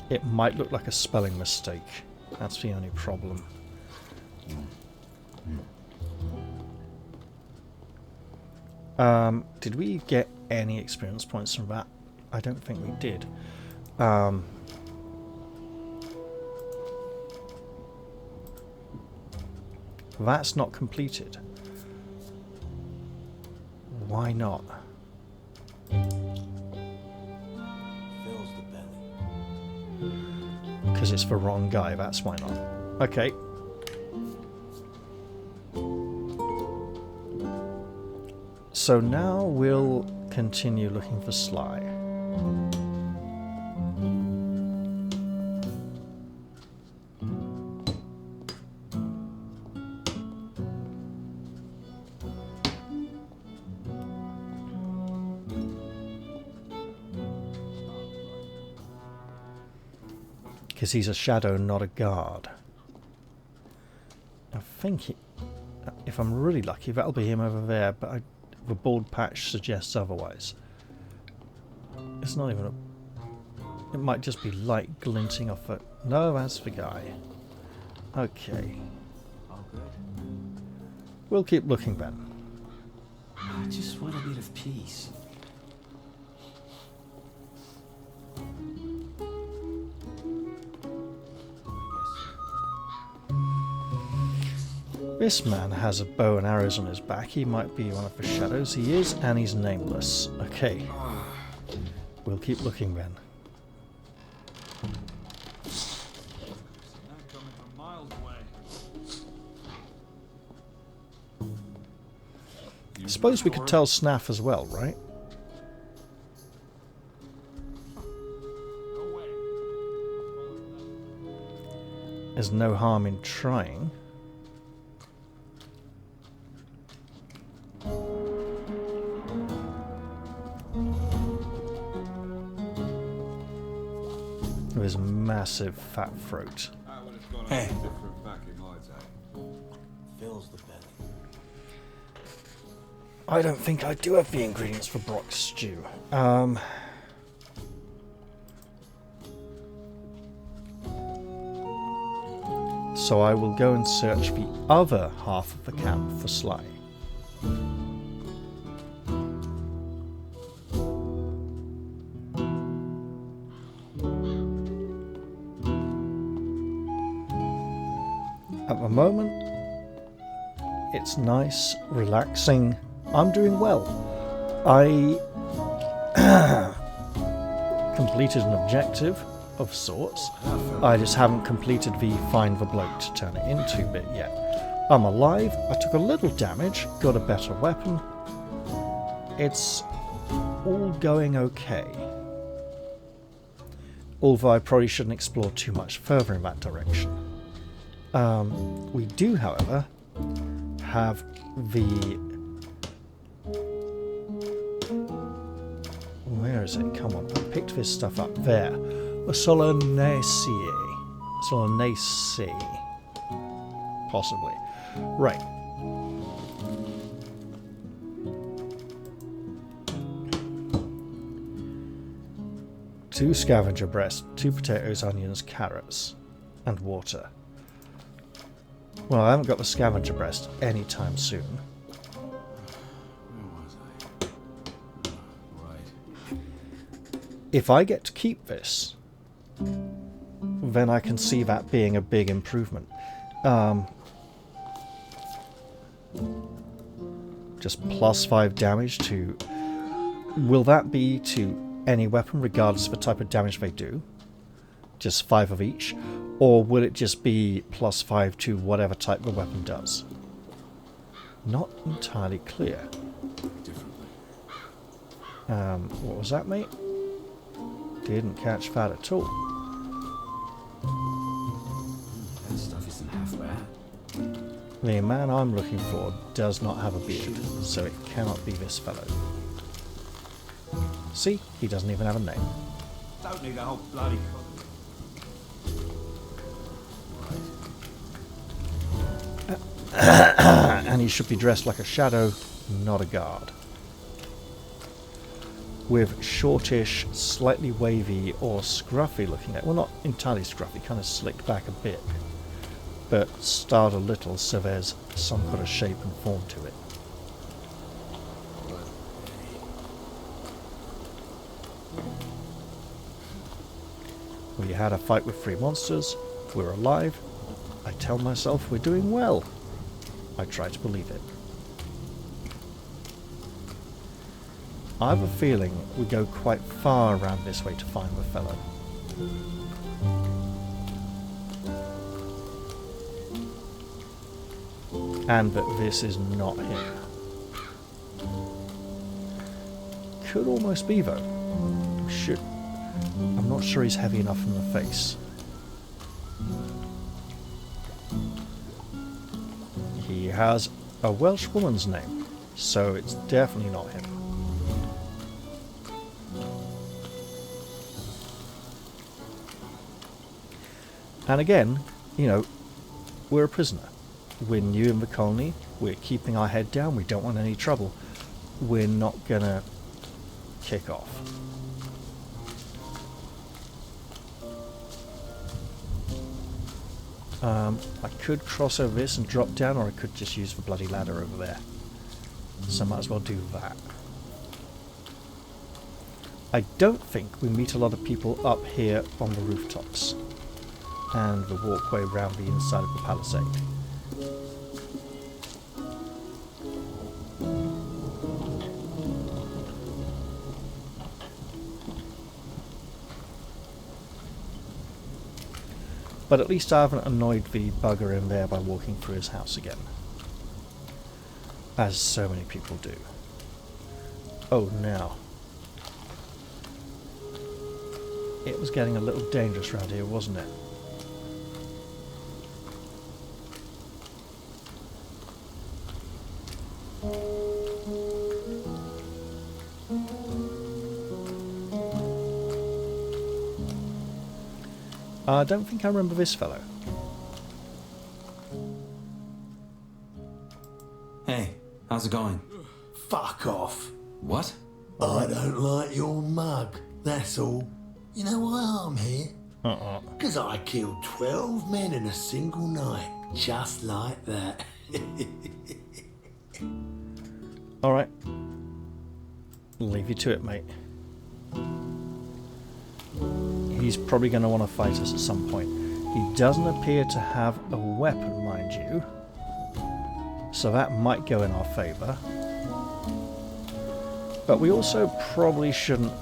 It might look like a spelling mistake. That's the only problem. Did we get any experience points from that? I don't think we did. That's not completed. Why not? Fills the belly. Because it's the wrong guy, that's why not. Okay. So now we'll continue looking for Sly. Because he's a shadow, not a guard. I think, if I'm really lucky, that'll be him over there, but the bald patch suggests otherwise. It's not even a... It might just be light glinting off it. No, that's the guy. Okay. All good. We'll keep looking then. I just want a bit of peace. This man has a bow and arrows on his back. He might be one of the shadows. He is, and he's nameless. Okay. We'll keep looking then. I suppose we could tell Snaff as well, right? There's no harm in trying. With his massive fat throat. Hey. Fills the belly. I don't think I do have the ingredients for Brock's stew. So I will go and search the other half of the camp for Sly. At the moment, it's nice, relaxing. I'm doing well. I completed an objective of sorts. I just haven't completed the find the bloke to turn it into bit yet. I'm alive. I took a little damage, got a better weapon. It's all going okay. Although I probably shouldn't explore too much further in that direction. We do, however, have the... Where is it? Come on, I picked this stuff up. There. The Solanaceae. Solanaceae. Possibly. Right. Two scavenger breasts, 2 potatoes, onions, carrots, and water. Well, I haven't got the scavenger breast anytime soon. Where was I? Right. If I get to keep this, then I can see that being a big improvement. Just plus 5 damage to... Will that be to any weapon regardless of the type of damage they do? Just 5 of each? Or will it just be plus 5 to whatever type the weapon does? Not entirely clear. What was that, mate? Didn't catch that at all. That stuff isn't half bad. The man I'm looking for does not have a beard, so it cannot be this fellow. See? He doesn't even have a name. Don't need a whole bloody... And he should be dressed like a shadow, not a guard. With shortish, slightly wavy or scruffy looking hair. Well, not entirely scruffy, kind of slicked back a bit. But styled a little so there's some kind of shape and form to it. We had a fight with 3 monsters. We're alive. I tell myself we're doing well. I try to believe it. I have a feeling we go quite far around this way to find the fellow. And that this is not him. Could almost be though. I'm not sure he's heavy enough in the face. He has a Welsh woman's name, so it's definitely not him. And again, you know, we're a prisoner. We're new in the colony. We're keeping our head down. We don't want any trouble. We're not gonna kick off. I could cross over this and drop down, or I could just use the bloody ladder over there. So I might as well do that. I don't think we meet a lot of people up here on the rooftops and the walkway round the inside of the palisade. But at least I haven't annoyed the bugger in there by walking through his house again. As so many people do. Oh, now. It was getting a little dangerous around here, wasn't it? I don't think I remember this fellow. Hey, how's it going? Fuck off. What? I don't like your mug, that's all. You know why I'm here? Because I killed 12 men in a single night, just like that. Alright. Leave you to it, mate. He's probably going to want to fight us at some point. He doesn't appear to have a weapon, mind you. So that might go in our favour. But we also probably shouldn't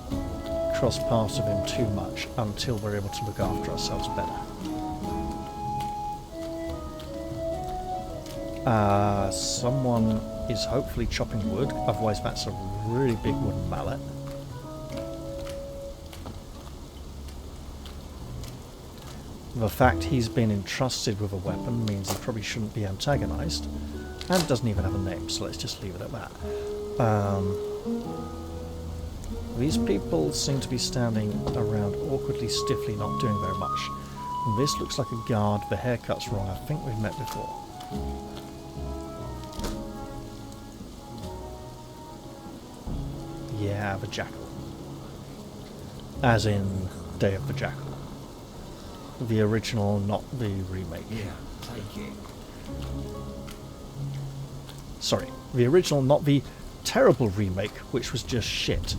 cross paths with him too much until we're able to look after ourselves better. Someone is hopefully chopping wood, otherwise that's a really big wooden mallet. The fact he's been entrusted with a weapon means he probably shouldn't be antagonised, and doesn't even have a name, so let's just leave it at that. These people seem to be standing around awkwardly, stiffly, not doing very much. This looks like a guard, the haircut's wrong, I think we've met before. Yeah, the Jackal. As in Day of the Jackal. The original, not the remake. Yeah, take it. Sorry, the original, not the terrible remake, which was just shit.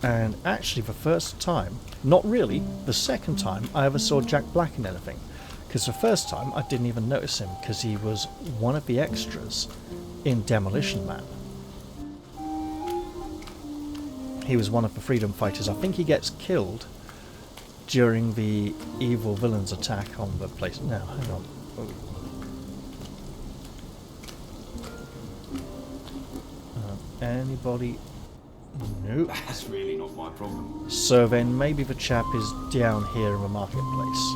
And actually the first time, not really, the second time I ever saw Jack Black in anything. Because the first time I didn't even notice him, because he was one of the extras in Demolition Man. He was one of the freedom fighters. I think he gets killed during the evil villain's attack on the place. Now, hang on. Anybody? Nope. That's really not my problem. So then maybe the chap is down here in the marketplace.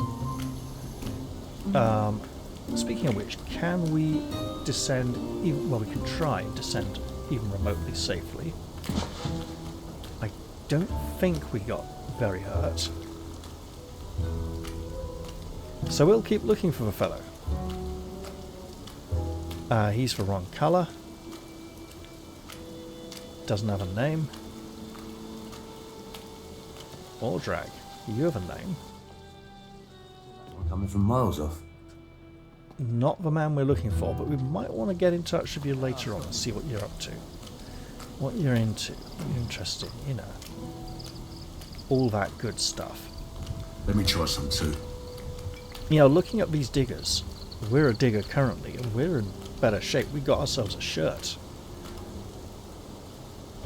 Speaking of which, can we descend, even, well, we can try and descend even remotely safely. I don't think we got very hurt. So we'll keep looking for the fellow. He's the wrong colour. Doesn't have a name. Or drag. You have a name. I'm coming from miles off. Not the man we're looking for, but we might want to get in touch with you later on and see what you're up to. What you're into. What you're interested in, you know. All that good stuff. Let me try some too. You know, looking at these diggers, we're a digger currently, and we're in better shape. We got ourselves a shirt.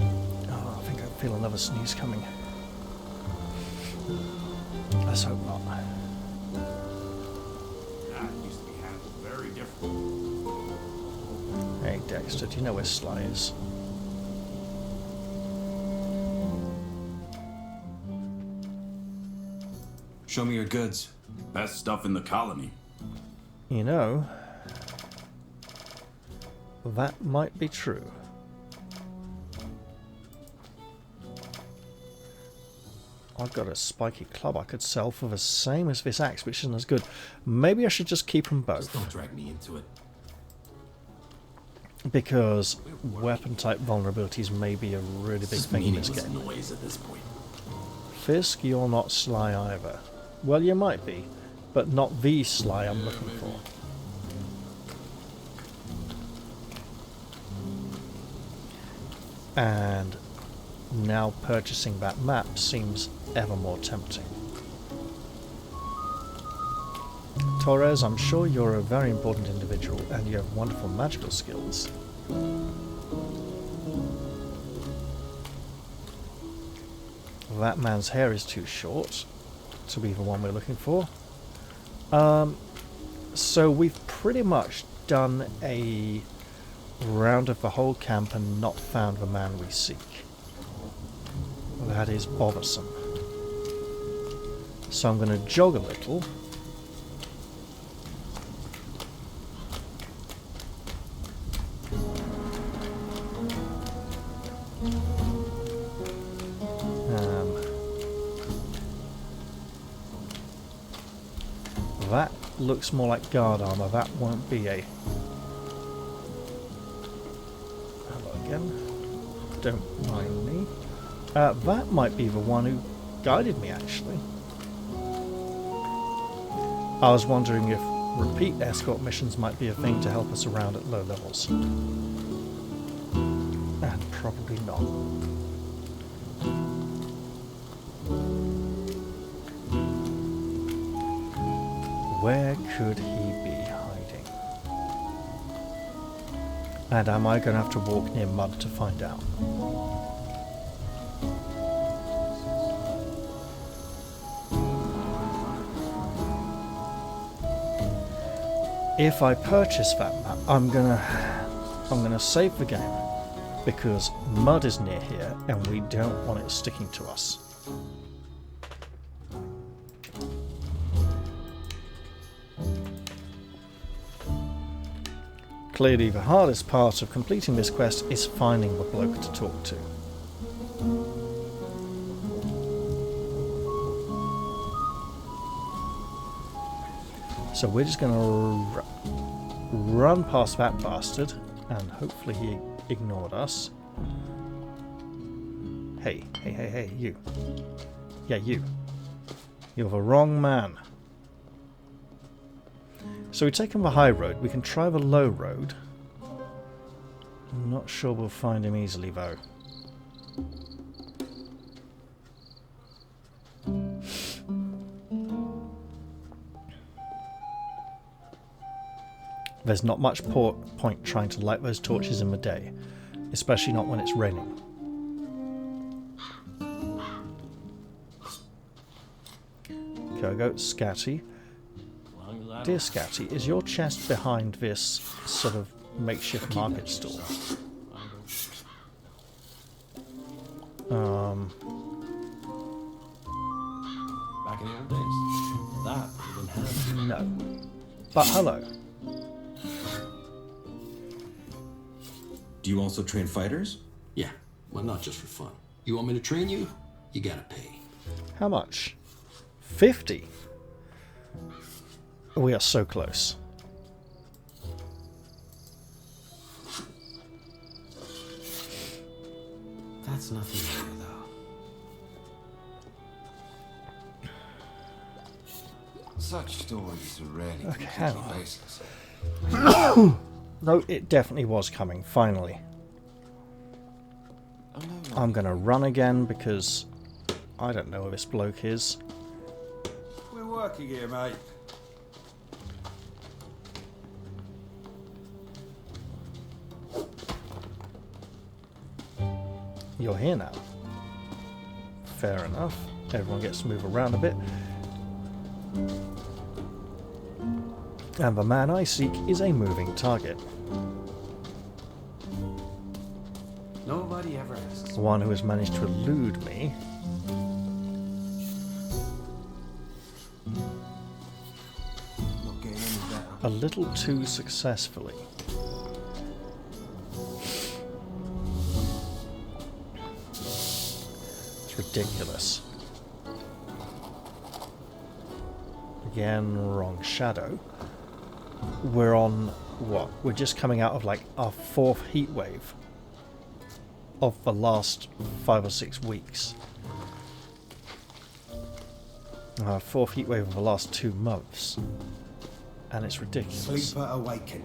Oh, I think I feel another sneeze coming. Let's hope not. That used to be handled very differently. Hey Dexter, do you know where Sly is? Show me your goods. Best stuff in the colony. You know, that might be true. I've got a spiky club I could sell for the same as this axe, which isn't as good. Maybe I should just keep them both. Just don't drag me into it. Because weapon type vulnerabilities may be a really big thing in this game. Noise at this point. Fisk, you're not Sly either. Well, you might be, but not the Sly I'm looking for. And now purchasing that map seems ever more tempting. Torres, I'm sure you're a very important individual and you have wonderful magical skills. That man's hair is too short to be the one we're looking for. So we've pretty much done a round of the whole camp and not found the man we seek. That is bothersome. So I'm going to jog a little. That looks more like guard armor. That won't be a... Hello again. Don't mind me. That might be the one who guided me, actually. I was wondering if repeat escort missions might be a thing to help us around at low levels. And probably not. Where could he be hiding? And am I going to have to walk near mud to find out? If I purchase that map, I'm gonna save the game because mud is near here and we don't want it sticking to us. Clearly the hardest part of completing this quest is finding the bloke to talk to. So we're just going to run past that bastard and hopefully he ignored us. Hey, you. Yeah, you. You're the wrong man. So we've taken the high road. We can try the low road. I'm not sure we'll find him easily though. There's not much point trying to light those torches in the day, especially not when it's raining. Go, Scatty. Dear Scatty, is your chest behind this sort of makeshift market stall? Back in the old days, that would have been handy. No. But hello. Do you also train fighters? Yeah, well, not just for fun. You want me to train you? You gotta pay. How much? 50? We are so close. That's nothing new, though. Such stories are rarely hang completely on. baseless. No, it definitely was coming, finally. I'm gonna run again because I don't know where this bloke is. We're working here, mate. You're here now. Fair enough. Everyone gets to move around a bit. And the man I seek is a moving target. Nobody ever asks. One who has managed to elude me. Not getting any better. A little too successfully. It's ridiculous. Again, wrong shadow. We're on what? We're just coming out of like our 4th heat wave of the last 5 or 6 weeks. Our 4th heat wave of the last 2 months. And it's ridiculous. Sleeper awaken.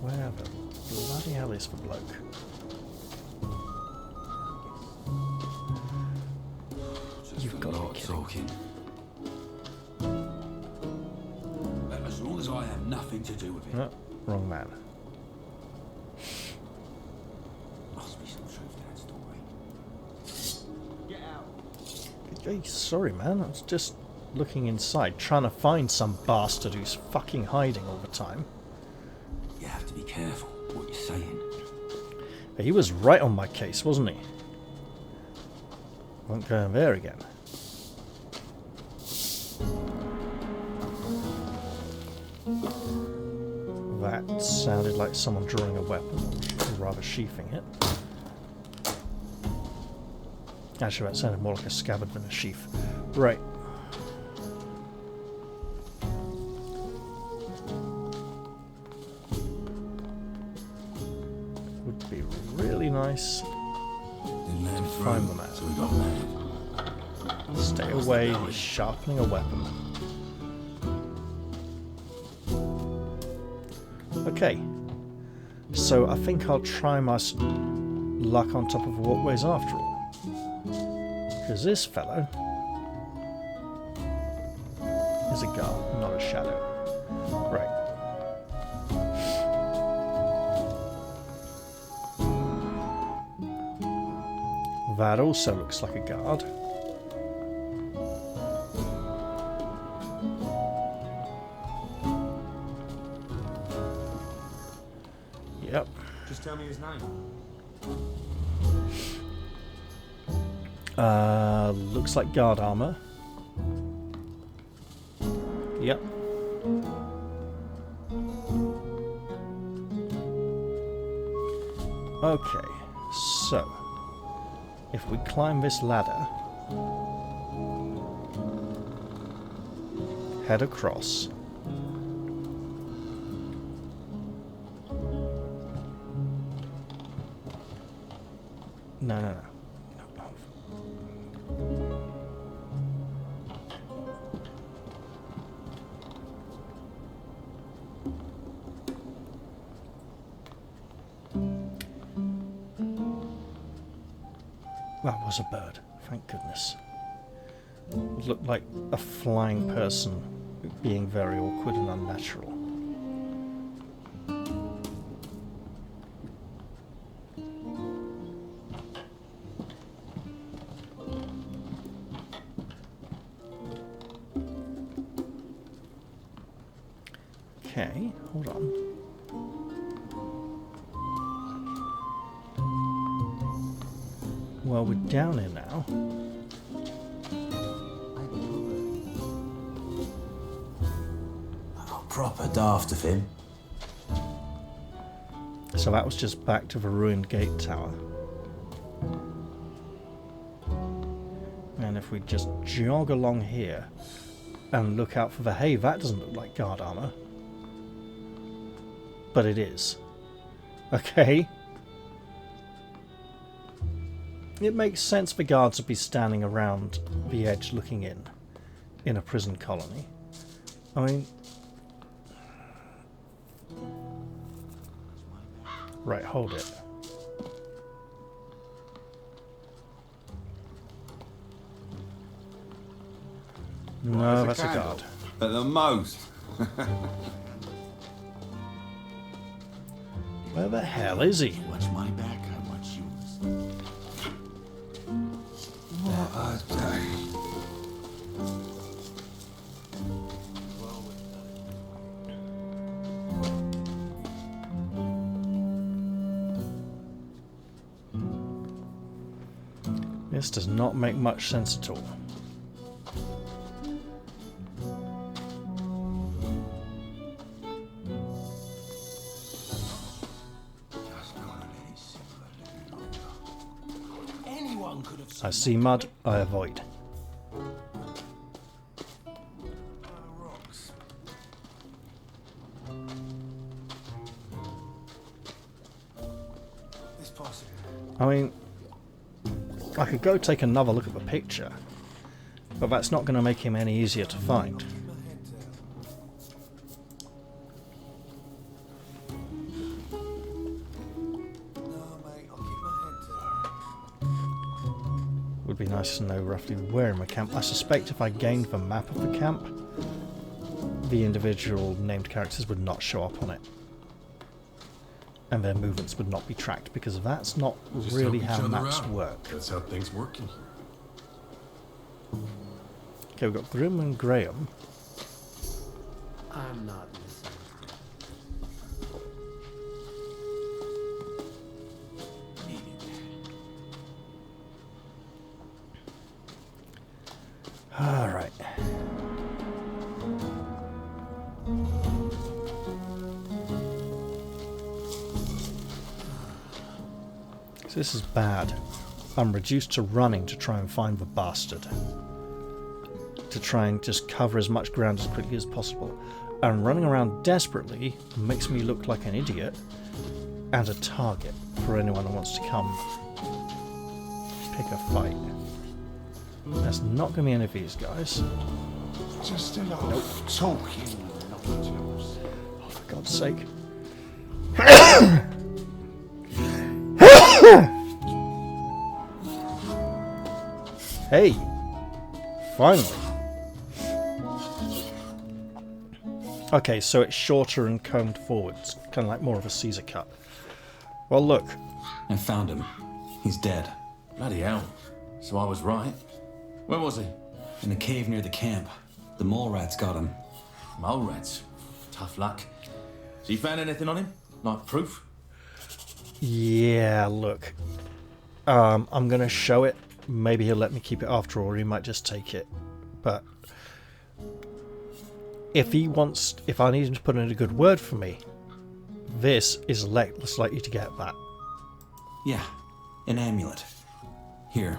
Where the bloody hell is the bloke? You've got to be kidding. talking. As long as I have nothing to do with it. No, wrong man. Must be some truth to that story. Get out. Hey, sorry man, I was just looking inside, trying to find some bastard who's fucking hiding all the time. You have to be careful what you're saying. He was right on my case, wasn't he? Won't go in there again. That sounded like someone drawing a weapon, or rather sheathing it. Actually, that sounded more like a scabbard than a sheath. Right. Would be really nice. Didn't land Find through, the man. so we got mad. Stay away, he's sharpening a weapon. Okay. So I think I'll try my luck on top of walkways after all. Because this fellow is a guard, not a shadow. Right. That also looks like a guard. Yep. Just tell me his name. Looks like guard armor. Yep. Okay, so if we climb this ladder, head across. No. That was a bird, thank goodness. It looked like a flying person being very awkward and unnatural. Okay, hold on. Well, we're down here now. Oh, proper daft of him. So that was just back to the ruined gate tower. And if we just jog along here and look out for the... Hey, that doesn't look like guard armor. But it is. Okay. It makes sense for guards to be standing around the edge looking in a prison colony. I mean... Right, hold it. No, that's a guard. At the most. Where the hell is he? Watch my back, I watch yours. What a day. This does not make much sense at all. I see mud, I avoid. I mean, I could go take another look at the picture, but that's not going to make him any easier to find. Would be nice to know roughly where in the camp. I suspect if I gained the map of the camp, the individual named characters would not show up on it. And their movements would not be tracked, because that's not really how maps work. That's how things work in here. Okay, we've got Grim and Graham. I'm not listening. Alright. So this is bad. I'm reduced to running to try and find the bastard. To try and just cover as much ground as quickly as possible. And running around desperately makes me look like an idiot and a target for anyone who wants to come pick a fight. That's not going to be any of these guys. Just enough talking, nothing else. Oh, for God's sake. Hey! Finally. Okay, so it's shorter and combed forwards. Kind of like more of a Caesar cut. Well, look. I found him. He's dead. Bloody hell. So I was right. Where was he? In a cave near the camp. The mole rats got him. Mole rats. Tough luck. So you found anything on him? Like proof? Yeah, look. I'm going to show it. Maybe he'll let me keep it after all, or he might just take it. But if I need him to put in a good word for me, this is less likely to get that. Yeah, an amulet. Here.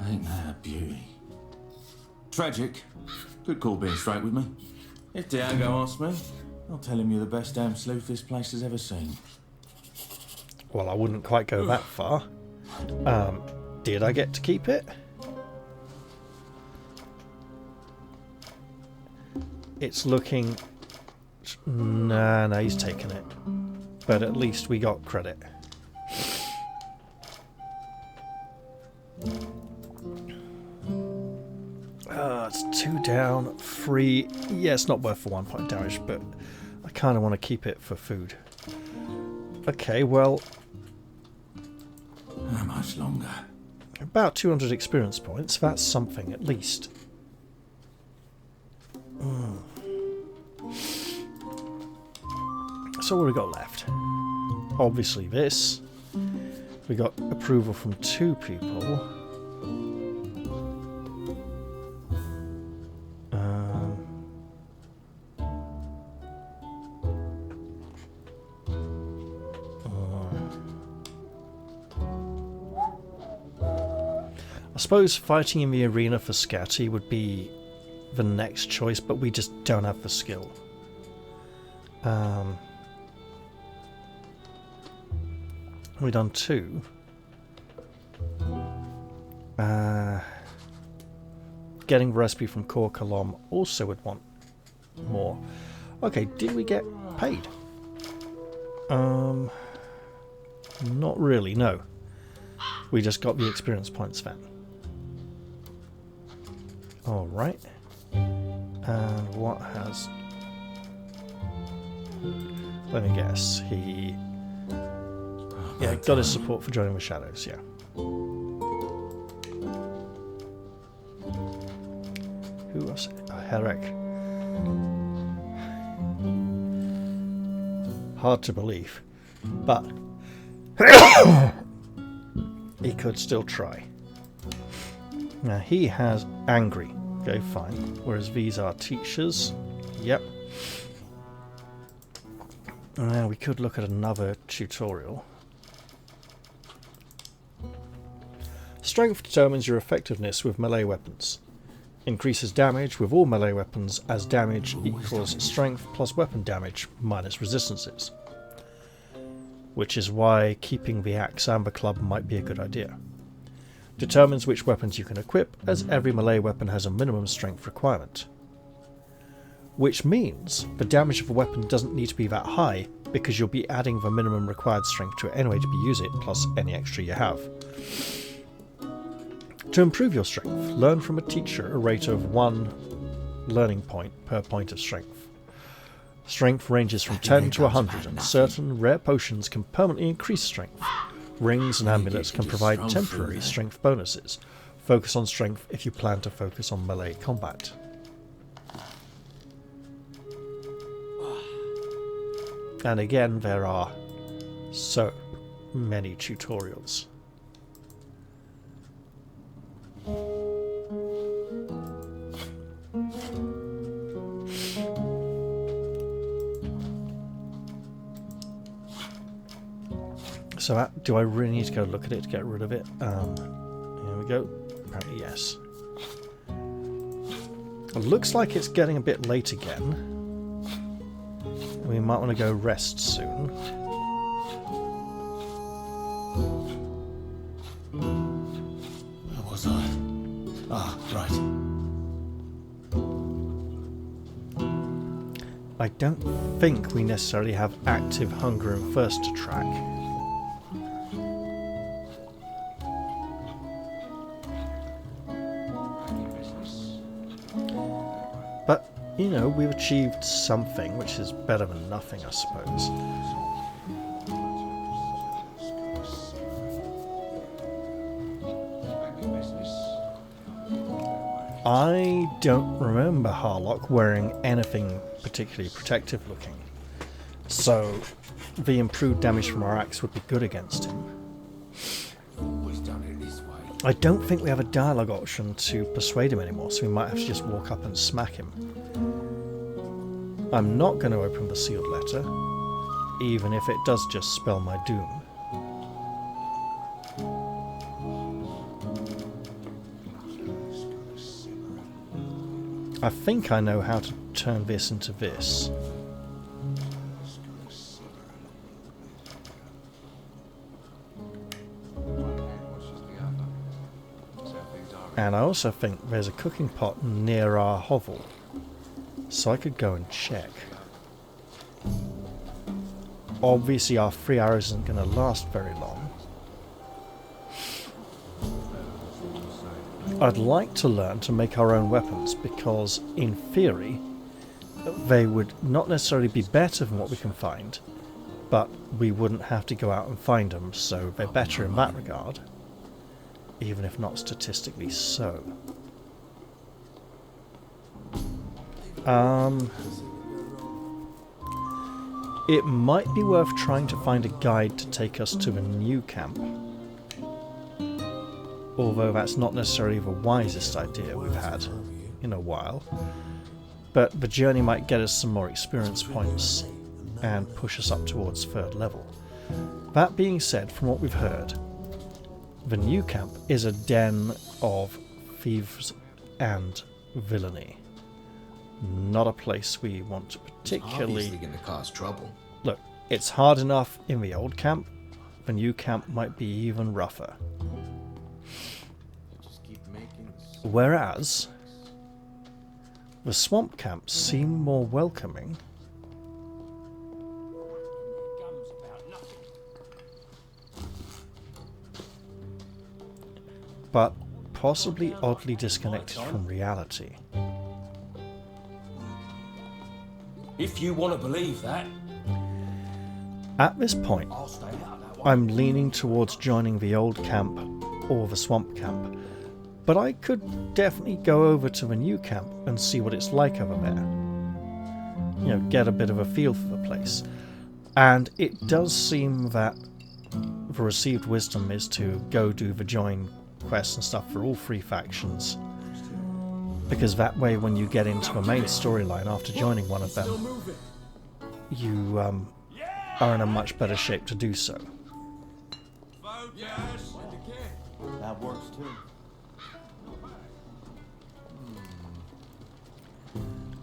Ain't that a beauty? Tragic. Good call being straight with me. If Diego asks me, I'll tell him you're the best damn sleuth this place has ever seen. Well, I wouldn't quite go that far. Did I get to keep it? It's looking... Nah, he's taken it. But at least we got credit. It's 2 down, 3... Yeah, it's not worth for 1 point damage, but I kind of want to keep it for food. Okay, well... How much longer? About 200 experience points. That's something, at least. So what have we got left? Obviously this. We got approval from 2 people. I suppose fighting in the arena for Scatty would be the next choice, but we just don't have the skill. We've done 2. Getting the recipe from Kor Kalom also would want more. Okay, did we get paid? Not really, no. We just got the experience points then. Alright. And what has... Let me guess. He... Yeah, got his support for joining the Shadows, yeah. Who was it? Oh, Herrick. Hard to believe. But... he could still try. Now, he has Angry. Okay, fine. Whereas these are teachers. Yep. Now, we could look at another tutorial. Strength determines your effectiveness with melee weapons. Increases damage with all melee weapons as damage equals strength plus weapon damage minus resistances. Which is why keeping the Axe Amber Club might be a good idea. Determines which weapons you can equip, as every melee weapon has a minimum strength requirement. Which means the damage of a weapon doesn't need to be that high, because you'll be adding the minimum required strength to it anyway to use it, plus any extra you have. To improve your strength, learn from a teacher a rate of 1 learning point per point of strength. Strength ranges from 10 to 100, and certain rare potions can permanently increase strength. Rings and amulets can provide temporary strength bonuses. Focus on strength if you plan to focus on melee combat. And again, there are so many tutorials. So do I really need to go look at it to get rid of it? Here we go. Apparently yes. It looks like it's getting a bit late again. We might want to go rest soon. Where was I? Ah, right. I don't think we necessarily have active hunger and thirst to track. you know, we've achieved something, which is better than nothing, I suppose. I don't remember Harlock wearing anything particularly protective looking, so the improved damage from our axe would be good against him. I don't think we have a dialogue option to persuade him anymore, so we might have to just walk up and smack him. I'm not going to open the sealed letter, even if it does just spell my doom. I think I know how to turn this into this. And I also think there's a cooking pot near our hovel, so I could go and check. Obviously our 3 arrows isn't going to last very long. I'd like to learn to make our own weapons, because in theory they would not necessarily be better than what we can find, but we wouldn't have to go out and find them, so they're better in that regard, even if not statistically so. It might be worth trying to find a guide to take us to the new camp. Although that's not necessarily the wisest idea we've had in a while. But the journey might get us some more experience points and push us up towards 3rd level. That being said, from what we've heard, the new camp is a den of thieves and villainy. Not a place we want to particularly... It's obviously going to cause trouble. Look, it's hard enough in the old camp. The new camp might be even rougher. Whereas the swamp camps seem more welcoming. But possibly oddly disconnected from reality. If you want to believe that. At this point, I'm leaning towards joining the old camp or the swamp camp. But I could definitely go over to the new camp and see what it's like over there. You know, get a bit of a feel for the place. And it does seem that the received wisdom is to go do the join quests and stuff for all 3 factions. Because that way when you get into a main storyline after joining one of them, you are in a much better shape to do so. That works too.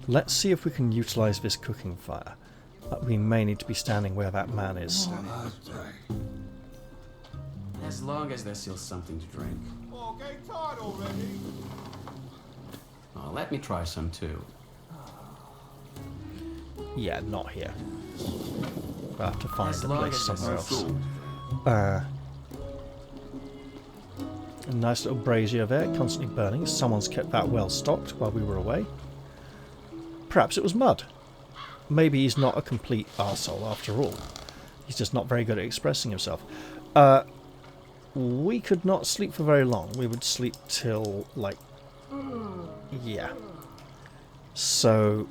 Let's see if we can utilise this cooking fire. We may need to be standing where that man is. As long as there's still something to drink. Oh, getting tired already? Oh, let me try some too. Yeah, not here. We'll have to find a place somewhere else. A nice little brazier there, constantly burning. Someone's kept that well stocked while we were away. Perhaps it was Mud. Maybe he's not a complete arsehole after all. He's just not very good at expressing himself. We could not sleep for very long. We would sleep till, like... yeah. So,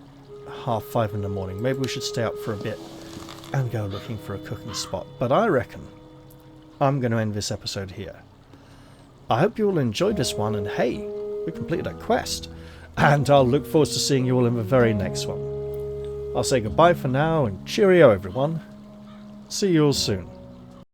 5:30 in the morning. Maybe we should stay up for a bit and go looking for a cooking spot. But I reckon I'm going to end this episode here. I hope you all enjoyed this one, and hey, we completed a quest. And I'll look forward to seeing you all in the very next one. I'll say goodbye for now, and cheerio everyone. See you all soon.